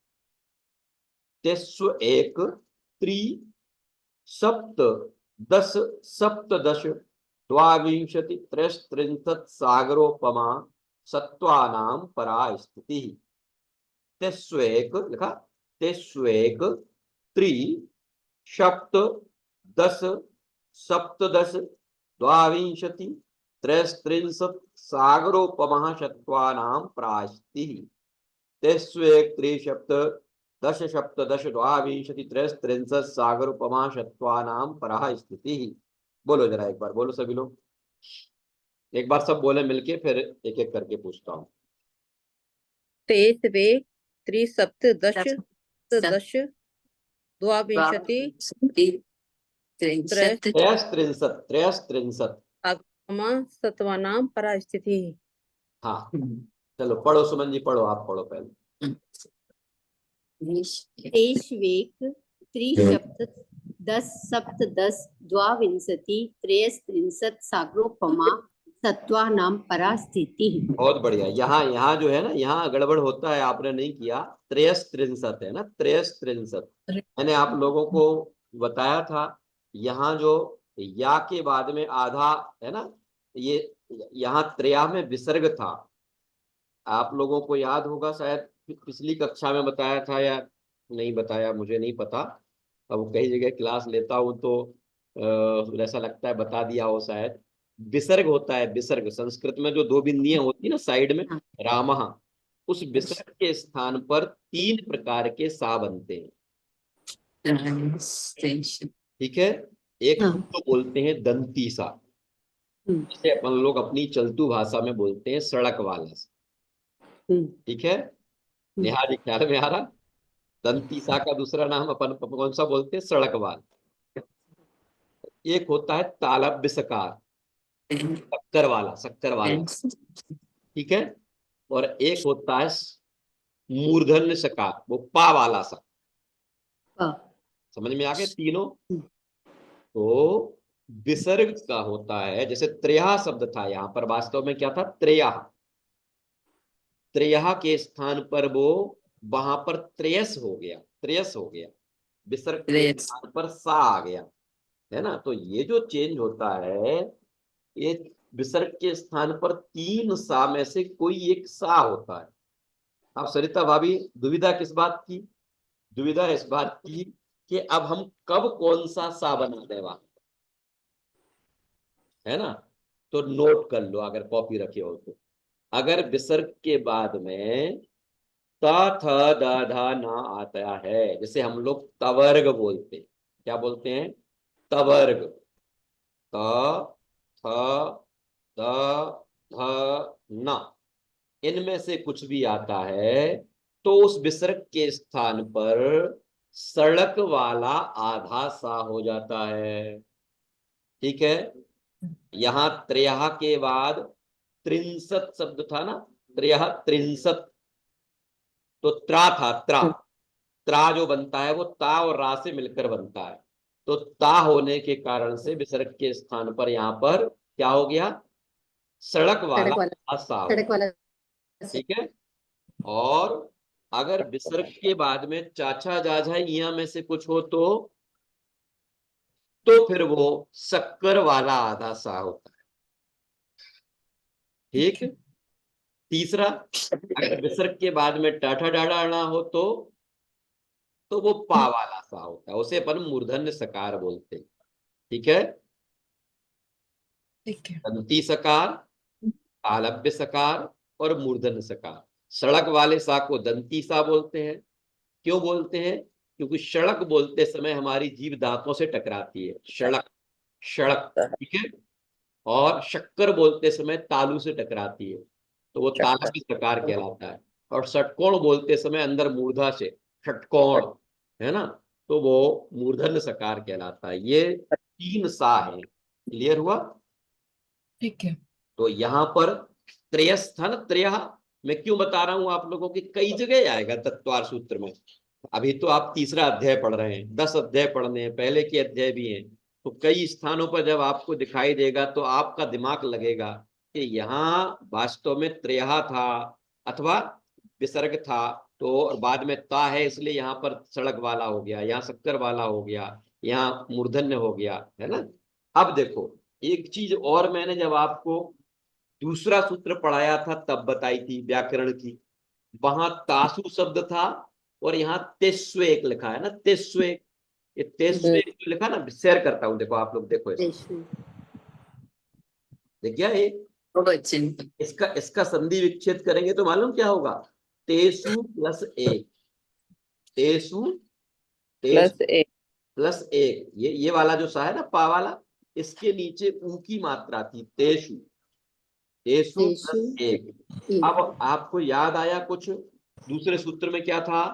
तेस्व एक त्रि सप्त दश सप्तदश द्वाविंशति त्रयस्त्रिंशत् सागरोपमा सत्वानाम परा स्थिति। तेस्वेक लिखा, तेस्वेक त्रि सप्त दश सप्तदश द्वाविंशति त्रयस्त्रिंशत् सागरोपमा सत्वानाम परा स्थिति। तेष्वेक त्रिशप्त दश सप्त दश द्वाविंशति त्रयस्त्रिंशत् सागर उपमा शत्वानाम पराः स्थिति। बोलो जरा एक बार, बोलो सभी लोग एक बार, सब बोले मिलके, फिर एक एक करके पूछता हूँ। तेईस वे त्रिसप्त दश दश द्वाविंशति त्रयस्त्रिंशत् त्रयस्त्रिंशत् सत्वानाम परास्थिति। हाँ चलो पढ़ो सुमन जी, पढ़ो, आप पढ़ो पहले। तेष्वेक त्रिशप्त दश सप्त दश द्वाविंशति त्रयस्त्रिंशत् सागरोपमा सत्वानां परास्थिति। बहुत बढ़िया। यहाँ जो है ना, यहाँ गड़बड़ होता है, आपने नहीं किया। त्रयस्त्रिंशत् है ना, त्रयस्त्रिंशत्। मैंने आप लोगों को बताया था, यहाँ जो या के बाद में आधा है ना, ये यहाँ त्रया में विसर्ग था। आप लोगों को याद होगा, शायद पिछली कक्षा में बताया था या नहीं बताया, मुझे नहीं पता। अब कई जगह क्लास लेता हूँ तो ऐसा लगता है बता दिया हो शायद। विसर्ग होता है, विसर्ग संस्कृत में जो दो बिंदियां होती है ना साइड में, रामः, उस विसर्ग के स्थान पर 3 प्रकार के सा बनते हैं। ठीक है, एक हाँ। तो बोलते हैं दंती सा, जिसे अपन लोग अपनी चलतू भाषा में बोलते हैं सड़क वाला सा। ठीक है, निहारी ख्याल में आ रहा? दंती सा का दूसरा नाम अपन कौन सा बोलते हैं? सड़क वाला। एक होता है तालव्य सकार, शक्कर वाला, शक्कर वाला। ठीक है, और एक होता है मूर्धन्य सकार, वो पा वाला सा। समझ में आ गए तीनों? तो विसर्ग का होता है, जैसे त्रेहा शब्द था यहाँ पर, वास्तव में क्या था? त्रेया। त्रेया के स्थान पर वो वहां पर त्रेयस हो गया, त्रेयस हो गया। विसर्ग के स्थान पर सा आ गया, है ना। तो ये जो चेंज होता है, ये विसर्ग के स्थान पर 3 सा में से कोई एक सा होता है। अब सरिता भाभी, दुविधा किस बात की? दुविधा इस बात की कि अब हम कब कौन सा बना दे वहां, है ना। तो नोट कर लो अगर कॉपी रखे हो तो। अगर विसर्ग के बाद में ता थ द धा ना आता है, जैसे हम लोग तवर्ग बोलते हैं, क्या बोलते हैं? तवर्ग। त थ द ध न, इनमें से कुछ भी आता है तो उस विसर्ग के स्थान पर सड़क वाला आधा सा हो जाता है। ठीक है, यहां त्रेहा के बाद त्रिंसत शब्द था ना, त्रेहा त्रिंसत, तो त्रा था, त्रा। त्रा जो बनता है वो ता और रा से मिलकर बनता है। तो ता होने के कारण से विसर्ग के स्थान पर यहाँ पर क्या हो गया? सड़क वाला सा हो। सड़क वाला। ठीक है, और अगर विसर्ग के बाद में चाचा जाझा इया में से कुछ हो तो फिर वो शक्कर वाला आधा सा होता है। ठीक, तीसरा, अगर विसर्ग के बाद में टाठा डाढ़ा अणा हो तो वो पा वाला सा होता है, उसे अपन मूर्धन्य सकार बोलते हैं। ठीक है, ठीक है। दंती सकार, तालव्य सकार और मूर्धन्य सकार। सड़क वाले सा को दंती सा बोलते हैं। क्यों बोलते हैं? क्योंकि सड़क बोलते समय हमारी जीभ दांतों से टकराती है, सड़क, सड़क। ठीक है, और शक्कर बोलते समय तालू से टकराती है, तो वो तालव्य सकार कहलाता है। और षटकोण बोलते समय अंदर मूर्धा से, षटकोण, है ना, तो वो मूर्धन्य सकार कहलाता है। ये 3 सा है। क्लियर हुआ? ठीक है। तो यहाँ पर त्रेयस था ना, त्रेया। मैं क्यों बता रहा हूं आप लोगों की, कई जगह आएगा तत्वार सूत्र में। अभी तो आप तीसरा अध्याय पढ़ रहे हैं, 10 अध्याय पढ़ने हैं, पहले के अध्याय भी हैं। तो कई स्थानों पर जब आपको दिखाई देगा तो आपका दिमाग लगेगा कि यहाँ वास्तव में त्रेहा था अथवा विसर्ग था, तो बाद में ता है, इसलिए यहाँ पर सड़क वाला हो गया, यहाँ शक्कर वाला हो गया, यहाँ मूर्धन्य हो गया, है ना। अब देखो एक चीज और, मैंने जब आपको दूसरा सूत्र पढ़ाया था तब बताई थी व्याकरण की, वहां तासु शब्द था और यहाँ तेस्वेक लिखा है ना, तेस्वेक। ये तेस्वेक जो लिखा ना, शेयर करता हूं, देखो आप लोग, देखो देखिए ये इसका इसका संधि विच्छेद करेंगे तो मालूम क्या होगा? तेसु प्लस एक, तेसु प्लस तेसु एक। प्लस एक, ये वाला जो सा है ना पा वाला, इसके नीचे ऊ की मात्रा थी तेसु, तेसु तेषु प्लस एक। एक। अब आपको याद आया कुछ, दूसरे सूत्र में क्या था,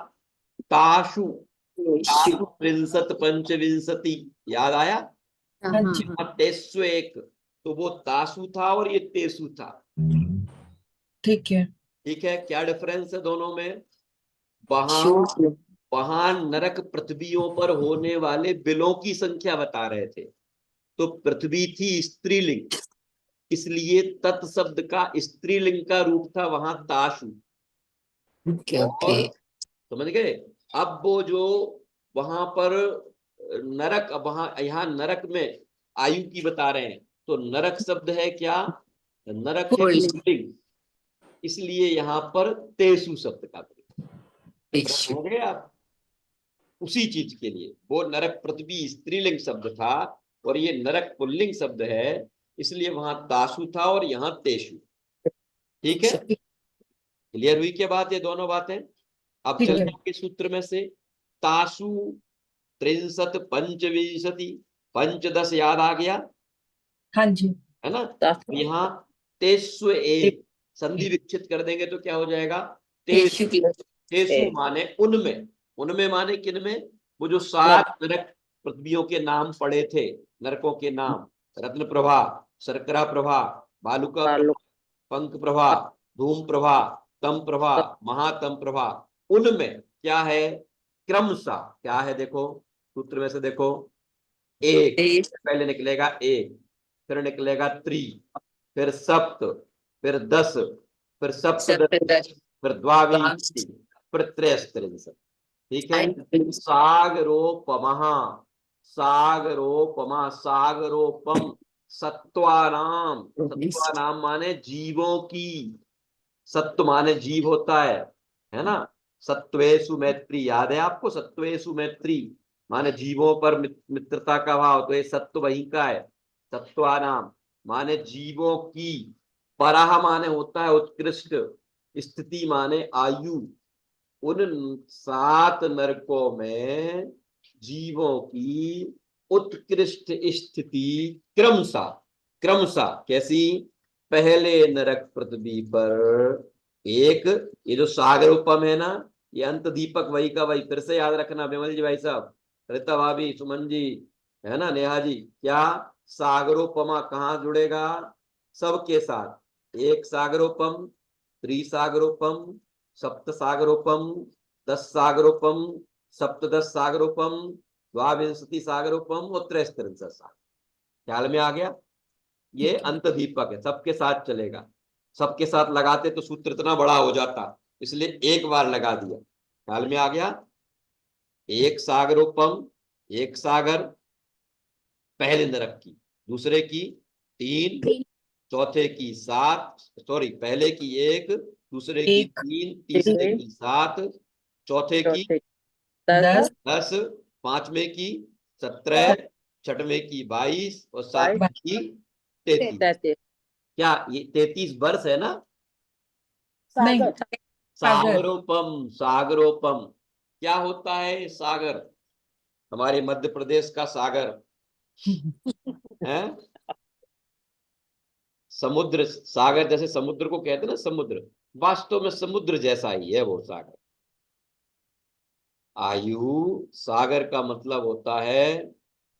ताशु, ताशु त्रिंशत पंचविंशति, याद आया। हाँ हाँ हाँ जी। हाँ। अब तेसु एक, तो वो तासु था और ये तेसु था। ठीक है। ठीक है, क्या डिफरेंस है दोनों में, वहां वहां नरक पृथ्वियों पर होने वाले बिलों की संख्या बता रहे थे, तो पृथ्वी थी स्त्रीलिंग, इसलिए तत् शब्द का स्त्रीलिंग का रूप था वहां ताशु। और समझ गए, अब वो जो वहां पर नरक, अब वहां यहाँ नरक में आयु की बता रहे हैं, तो नरक शब्द है क्या, नरक है पुल्लिंग, इसलिए यहाँ पर तेसु शब्द का प्रयोग। समझ गए आप, उसी चीज के लिए वो नरक पृथ्वी स्त्रीलिंग शब्द था और ये नरक पुल्लिंग शब्द है, इसलिए वहां तासु था और यहाँ तेसु। ठीक है, क्लियर हुई क्या बात, ये दोनों बातें। अब ठीक है। चलते हैं सूत्र में से, तासु त्रिंशत पंचविंशति, पंचदश याद आ गया हाँ जी। है ना, तो यहाँ तेस्व एक संधि विच्छित कर देंगे तो क्या हो जाएगा, तेसु, तेसु माने उनमें, उनमें माने किन में, वो जो 7 नरक पृथ्वियों के नाम पड़े थे, नरकों के नाम, रत्न प्रभा, शर्करा प्रभा, बालुका प्रभा, पंख प्रभा, धूम प्रभा, तम प्रभा, महातम प्रभा, उनमें क्या है, क्रमशः क्या है, देखो सूत्र में से देखो, एक पहले निकलेगा एक, फिर निकलेगा त्रि, फिर सप्त, फिर दस, फिर सप्तदश, फिर द्वाविंशति, फिर त्रयस्त्रिंशत्। ठीक है, सागरोपमः, सागरोपमा, सागरोपम, सत्वानाम, सत्वानाम माने जीवों की, सत्व माने जीव होता है ना, सत्वेषु मैत्री, याद है आपको, सत्वेषु मैत्री माने जीवों पर मित्रता का भाव, तो ये सत्व वही का है, सत्वानाम माने जीवों की, पराह माने होता है उत्कृष्ट, स्थिति माने आयु, उन 7 नरकों में जीवों की उत्कृष्ट स्थिति क्रमशः, क्रमशः कैसी, पहले नरक पृथ्वी पर एक, ये जो सागर उपम है ना, ये अंत दीपक वही का वही, फिर से याद रखना विमल जी भाई साहब, रीता भाभी, सुमन जी, है ना, नेहा जी, क्या सागरोपमा कहाँ जुड़ेगा, सबके साथ, एक सागरोपम, त्रिसागरोपम, सप्त सागरोपम, 10 सागरोपम, सप्तदश सागरोपम, द्वाविंशति सागरोपम और त्रयस्त्रिंशत् सागर, ख्याल में आ गया, ये अंत दीपक है, सबके साथ चलेगा, सबके साथ लगाते तो सूत्र इतना बड़ा हो जाता, इसलिए एक बार लगा दिया, ख्याल में आ गया, एक सागरोपम, एक सागर पहले नरक की, दूसरे की 3, चौथे की 7, सॉरी पहले की 1, दूसरे की 3, तीसरे की 7, चौथे की 10, 10, पांचवें की 17, छठवें की 22 और सातवें की 33। क्या ये 33 वर्ष है ना, नहीं, सागर। सागरोपम, सागरोपम क्या होता है, सागर, हमारे मध्य प्रदेश का सागर है, समुद्र, सागर जैसे समुद्र को कहते हैं ना समुद्र, वास्तव में समुद्र जैसा ही है वो सागर। आयु, सागर का मतलब होता है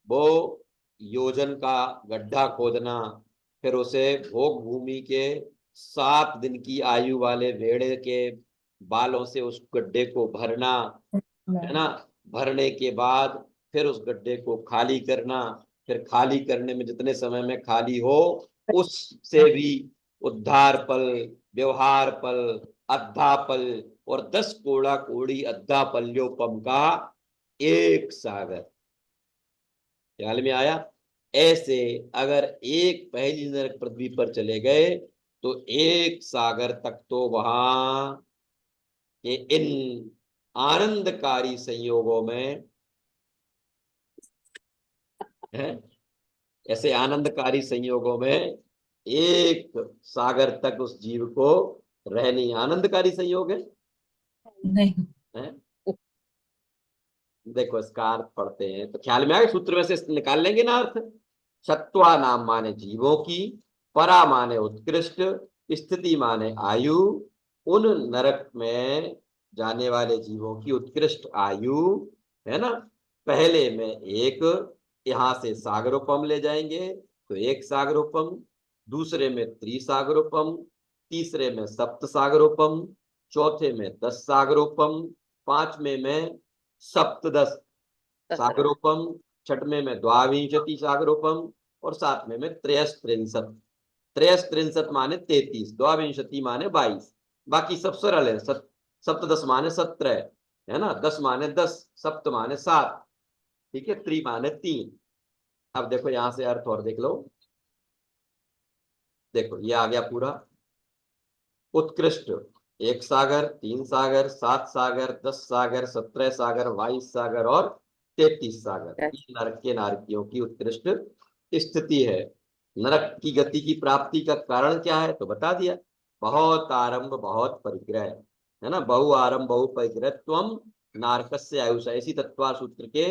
वो योजन का गड्ढा खोदना, फिर उसे भोग भूमि के 7 दिन की आयु वाले भेड़े के बालों से उस गड्ढे को भरना, है ना, भरने के बाद फिर उस गड्ढे को खाली करना, फिर खाली करने में जितने समय में खाली हो उससे भी उद्धार पल, व्यवहार पल, अद्धा पल और 10 कोड़ा कोड़ी अद्धा पल्योपम का एक सागर, ख्याल में आया। ऐसे अगर एक पहली नरक पृथ्वी पर चले गए तो एक सागर तक तो वहां के इन आनंदकारी संयोगों में है, ऐसे आनंदकारी संयोगों में एक सागर तक उस जीव को रहनी, आनंदकारी संयोग है, नहीं। हैं? देखो इसका अर्थ पढ़ते हैं तो ख्याल में आएगा, सूत्र में से निकाल लेंगे ना अर्थ। सत्वा नाम माने जीवों की, परा माने उत्कृष्ट, स्थिति माने आयु, उन नरक में जाने वाले जीवों की उत्कृष्ट आयु, है ना। पहले में एक, यहां से सागरोपम ले जाएंगे तो एक सागरोपम, दूसरे में त्रिसागरोपम, तीसरे में सप्त सागरोपम, चौथे में 10 सागरोपम, पांचवें में सप्तदश सागरोपम, छठवें में द्वाविंशति सागरोपम, और सातवें में त्रयस्त्रिंशत। त्रयस्त्रिंशत माने 33, द्वाविंशति माने 22। बाकी सब सरल है। सप्तदश माने 17, है ना। 10 माने 10, सप्त माने 7, ठीक है। त्रि माने 3। अब देखो यहां से अर्थ और देख लो। देखो ये आ गया पूरा। उत्कृष्ट 1 सागर, 3 सागर, 7 सागर, 10 सागर, 17 सागर, 22 सागर और 33 सागर। ये नरक के नारकियों की उत्कृष्ट स्थिति है। नरक की गति की प्राप्ति का कारण क्या है तो बता दिया। बहुत आरंभ बहुत परिग्रह, है ना। बहु आरंभ बहु परिग्रह त्वम नारकस्य आयुष, ऐसी तत्वा सूत्र के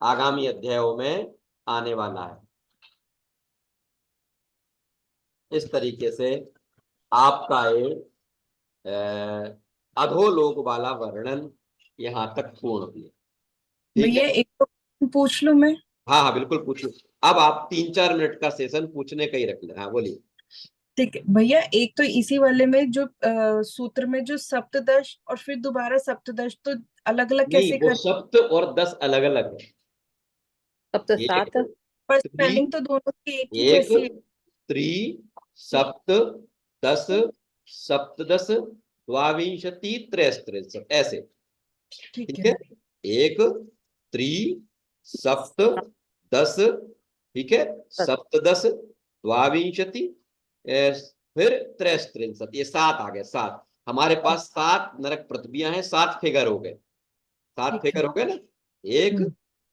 आगामी अध्यायों में आने वाला है। इस तरीके से आपका ये अधोलोक वाला वर्णन यहाँ तक पूर्ण हुआ। ठीक भैया है। एक तो पूछ लूं मैं? हाँ हाँ बिल्कुल पूछो। अब आप 3-4 मिनट का सेशन पूछने का ही रख लें। हाँ बोलिए। ठीक है भैया, एक तो इसी वाले में जो सूत्र में जो सप्तदश और फिर दोबारा सप्तदश, तो अलग अलग नहीं, कैसे वो कर? सप्त और 10 अलग अलग है। सप्त एक सात। पर त्रि, स्पेलिंग तो दोनों की एक ही एक जैसी है। त्रि, सप्त, 10, सप्तदश, द्वाविंशति, त्रयस्त्रिंशत, ऐसे। ठीक ठीक है। है। एक त्रि, सप्त, 10, ठीक है, सप्तदश, द्वाविंशति, फिर त्रयस्त्रिंशत, ये 7 आ गए। 7 हमारे पास 7 नरक पृथ्वियां हैं, 7 फिगर हो गए। 7 ठीक है। फिगर हो गए ना। एक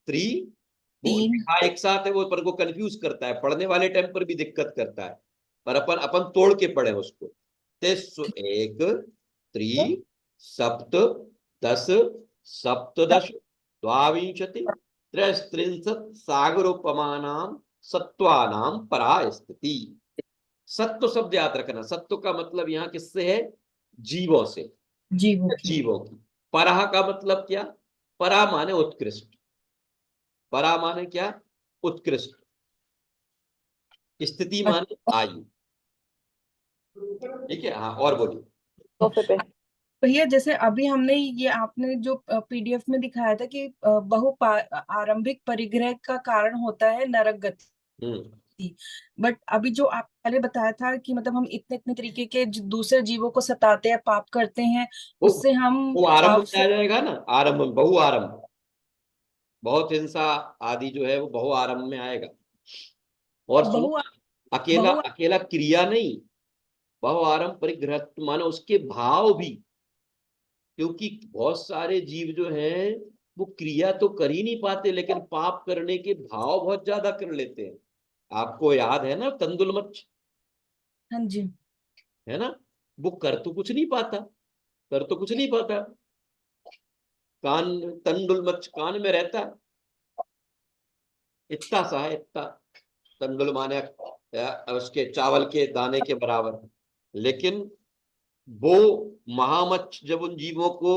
त्रि, वो तीन। लिखा एक साथ है, वो पर को कंफ्यूज करता है, पढ़ने वाले टाइम पर भी दिक्कत करता है। पर अपन अपन तोड़ के पढ़े उसको। एक त्रि, सप्त, 10, सप्तदश, द्वाविंशति, त्रयस्त्रिंशत् सागरोपमानां सत्वानां परा स्थिति। सत्व शब्द याद रखना। सत्व का मतलब यहाँ किससे है? जीवों से। जीवों की। जीवों की। पराह का मतलब क्या? परा माने उत्कृष्ट। परा माने क्या? उत्कृष्ट। स्थिति माने आयु। ठीक है। हाँ और बोलिए। सोफे पे। भैया जैसे अभी हमने ये आपने जो पीडीएफ में दिखाया था कि आरंभिक परिग्रह का कारण होता है नरक गति, हम्म। बट अभी जो आप पहले बताया था कि मतलब हम इतने इतने तरीके के दूसरे जीवों को सताते हैं, पाप करते हैं, वो उससे हम वो आरंभ में आ जाएगा ना। आरंभ में बहु आरंभ, बहुत हिंसा आदि जो है वो बहु आरंभ में आएगा। और सुनो, बहु अकेला बहु अकेला क्रिया नहीं, बहु आरंभ परिग्रह माने उसके भाव भी। क्योंकि बहुत सारे जीव जो हैं वो क्रिया तो कर ही नहीं पाते, लेकिन पाप करने के भाव बहुत ज्यादा कर लेते हैं। आपको याद है ना तंदुलमच्छ, हाँ जी। है ना। वो कर तो कुछ नहीं पाता, कर तो कुछ नहीं पाता। कान, तंडुलमच्छ कान में रहता है, इतना सा है, इतना। तंडुल माने उसके चावल के दाने के बराबर। लेकिन वो महामच्छ जब उन जीवों को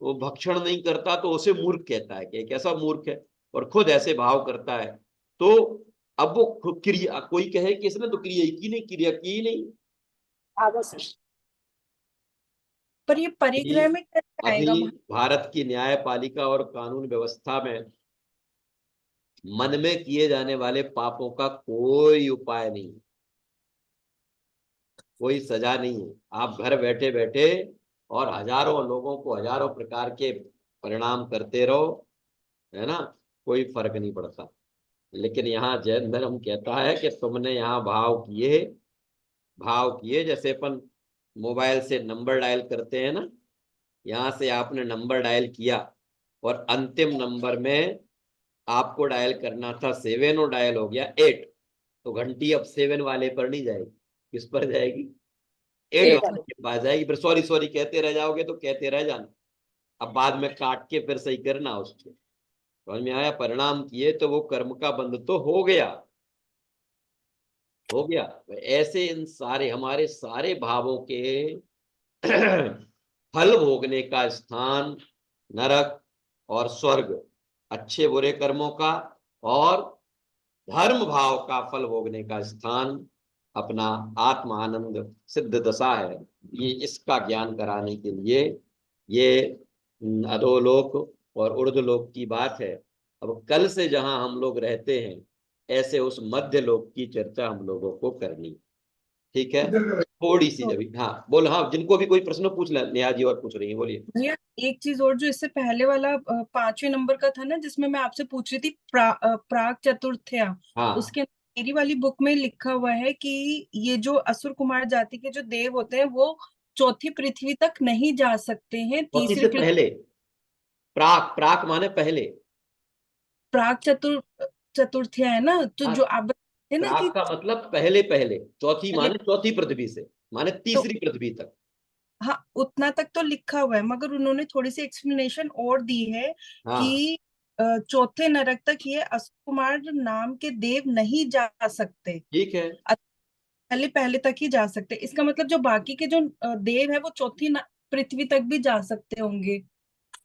वो भक्षण नहीं करता तो उसे मूर्ख कहता है कि एक ऐसा मूर्ख है, और खुद ऐसे भाव करता है। तो अब वो क्रिया, कोई कहे कि इसने तो क्रिया की नहीं, क्रिया की ही नहीं। पर ये परिग्रह में कैसे अभी आएगा? भारत की न्यायपालिका और कानून व्यवस्था में मन में किए जाने वाले पापों का कोई उपाय नहीं, कोई सजा नहीं है। आप घर बैठे बैठे और हजारों लोगों को हजारों प्रकार के परिणाम करते रहो, है ना, कोई फर्क नहीं पड़ता। लेकिन यहाँ जैन धर्म कहता है कि तुमने यहाँ भाव किए जैसे अपन मोबाइल से नंबर डायल करते हैं ना। यहाँ से आपने नंबर डायल किया और अंतिम नंबर में आपको डायल करना था 7 और डायल हो गया 8, तो घंटी अब 7 वाले पर नहीं जाएगी, किस पर जाएगी? 8 वाले के पास जाएगी। फिर सॉरी सॉरी कहते रह जाओगे तो कहते रह जाना, अब बाद में काट के फिर सही करना उसको। समझ में आया? परिणाम किए तो वो कर्म का बंध तो हो गया, हो गया। ऐसे इन सारे हमारे सारे भावों के फल भोगने का स्थान नरक और स्वर्ग, अच्छे बुरे कर्मों का, और धर्म भाव का फल भोगने का स्थान अपना आत्म आनंद सिद्ध दशा है। ये इसका ज्ञान कराने के लिए ये अधोलोक और ऊर्ध्वलोक की बात है। अब कल से जहां हम लोग रहते हैं, ऐसे उस मध्य लोक की चर्चा हम लोगों को करनी, ठीक है? थोड़ी सी अभी, हाँ बोल, हाँ जिनको भी कोई प्रश्न पूछ ले, नेहा जी और पूछ रही है, बोलिए। भैया एक चीज और, जो इससे पहले वाला 5वें नंबर का था ना, जिसमें मैं आपसे पूछ रही थी प्राक चतुर्थया, हाँ, उसके मेरी वाली बुक में लिखा हुआ है कि ये जो असुर कुमार जाति के जो देव होते हैं वो चौथी पृथ्वी तक नहीं जा सकते हैं, चौथी तीसरी से पृथ्वी। पहले, प्राक, प्राक माने पहले। प्राक चतुर्थया है ना, तो हाँ, जो आप बताते हैं ना कि प्राक का मतलब पहले पहले, चौथी पहले, माने चौथी पृथ्वी से, माने तो तीसरी पृथ्वी तक। हाँ उतना तक तो लिखा हुआ है, मगर उन्होंने थोड़ी सी एक्सप्लेनेशन और दी है हाँ, कि चौथे नरक तक ये असुर कुमार नाम के देव नहीं जा सकते, ठीक है। पहले पहले तक ही जा सकते। इसका मतलब जो बाकी के जो देव है वो चौथी पृथ्वी तक भी जा सकते होंगे,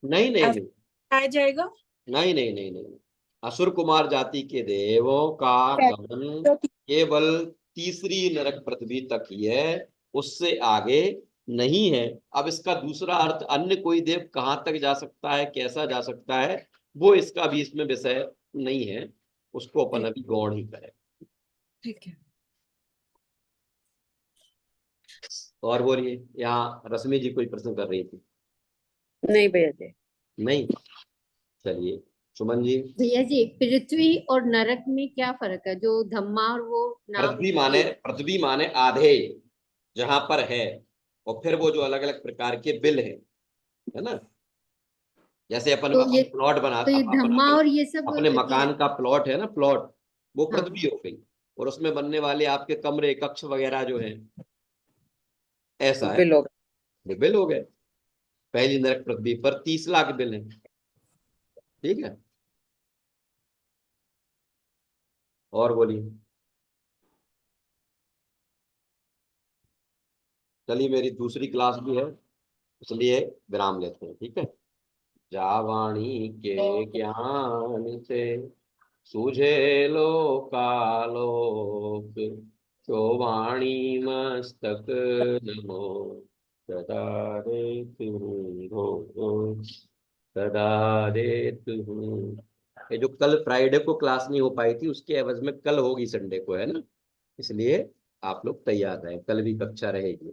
नहीं नहीं ऐसा नहीं पाया जाएगा। नहीं नहीं नहीं नहीं, असुर कुमार जाति के देवों का गमन केवल तीसरी नरक पृथ्वी तक ही है, उससे आगे नहीं है। अब इसका दूसरा अर्थ अन्य कोई देव कहाँ तक जा सकता है, कैसा जा सकता है, वो इसका भी इसमें विषय नहीं है, उसको अपन अभी गौण ही करें। ठीक है। और बोलिए, यहाँ रश्मि जी कोई प्रश्न कर रही थी? नहीं भैया जी। नहीं, चलिए सुमन जी। भैया जी, पृथ्वी और नरक में क्या फर्क है? जो धम्मा और वो नाम पृथ्वी माने आधे, जहां पर है, और फिर वो जो अलग अलग प्रकार के बिल है ना, जैसे अपन तो ये अपन प्लॉट बना, तो ये अपन धम्मा अपन और ये सब अपने मकान का प्लॉट है ना, प्लॉट, वो हाँ पृथ्वी हो गई, और उसमें बनने वाले आपके कमरे कक्ष वगैरह जो है, ऐसा है, बिलोग। ये बिल हो गए। पहली नरक पृथ्वी पर 30 लाख बिल है, ठीक है। और बोलिए। चलिए, मेरी दूसरी क्लास भी है, इसलिए विराम लेते हैं, ठीक है। जावाणी के ज्ञान से सूझे लोकालोक, तो वाणी मस्तक नमो, सदा देतु हो, सदा देतु। ये जो कल फ्राइडे को क्लास नहीं हो पाई थी, उसके एवज में कल होगी संडे को, है ना, इसलिए आप लोग तैयार रहें, कल भी कक्षा रहेगी।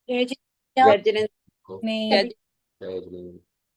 जय जी। जय आप जय जिनेन्द्र। ने जय जय जिनेन्द्र।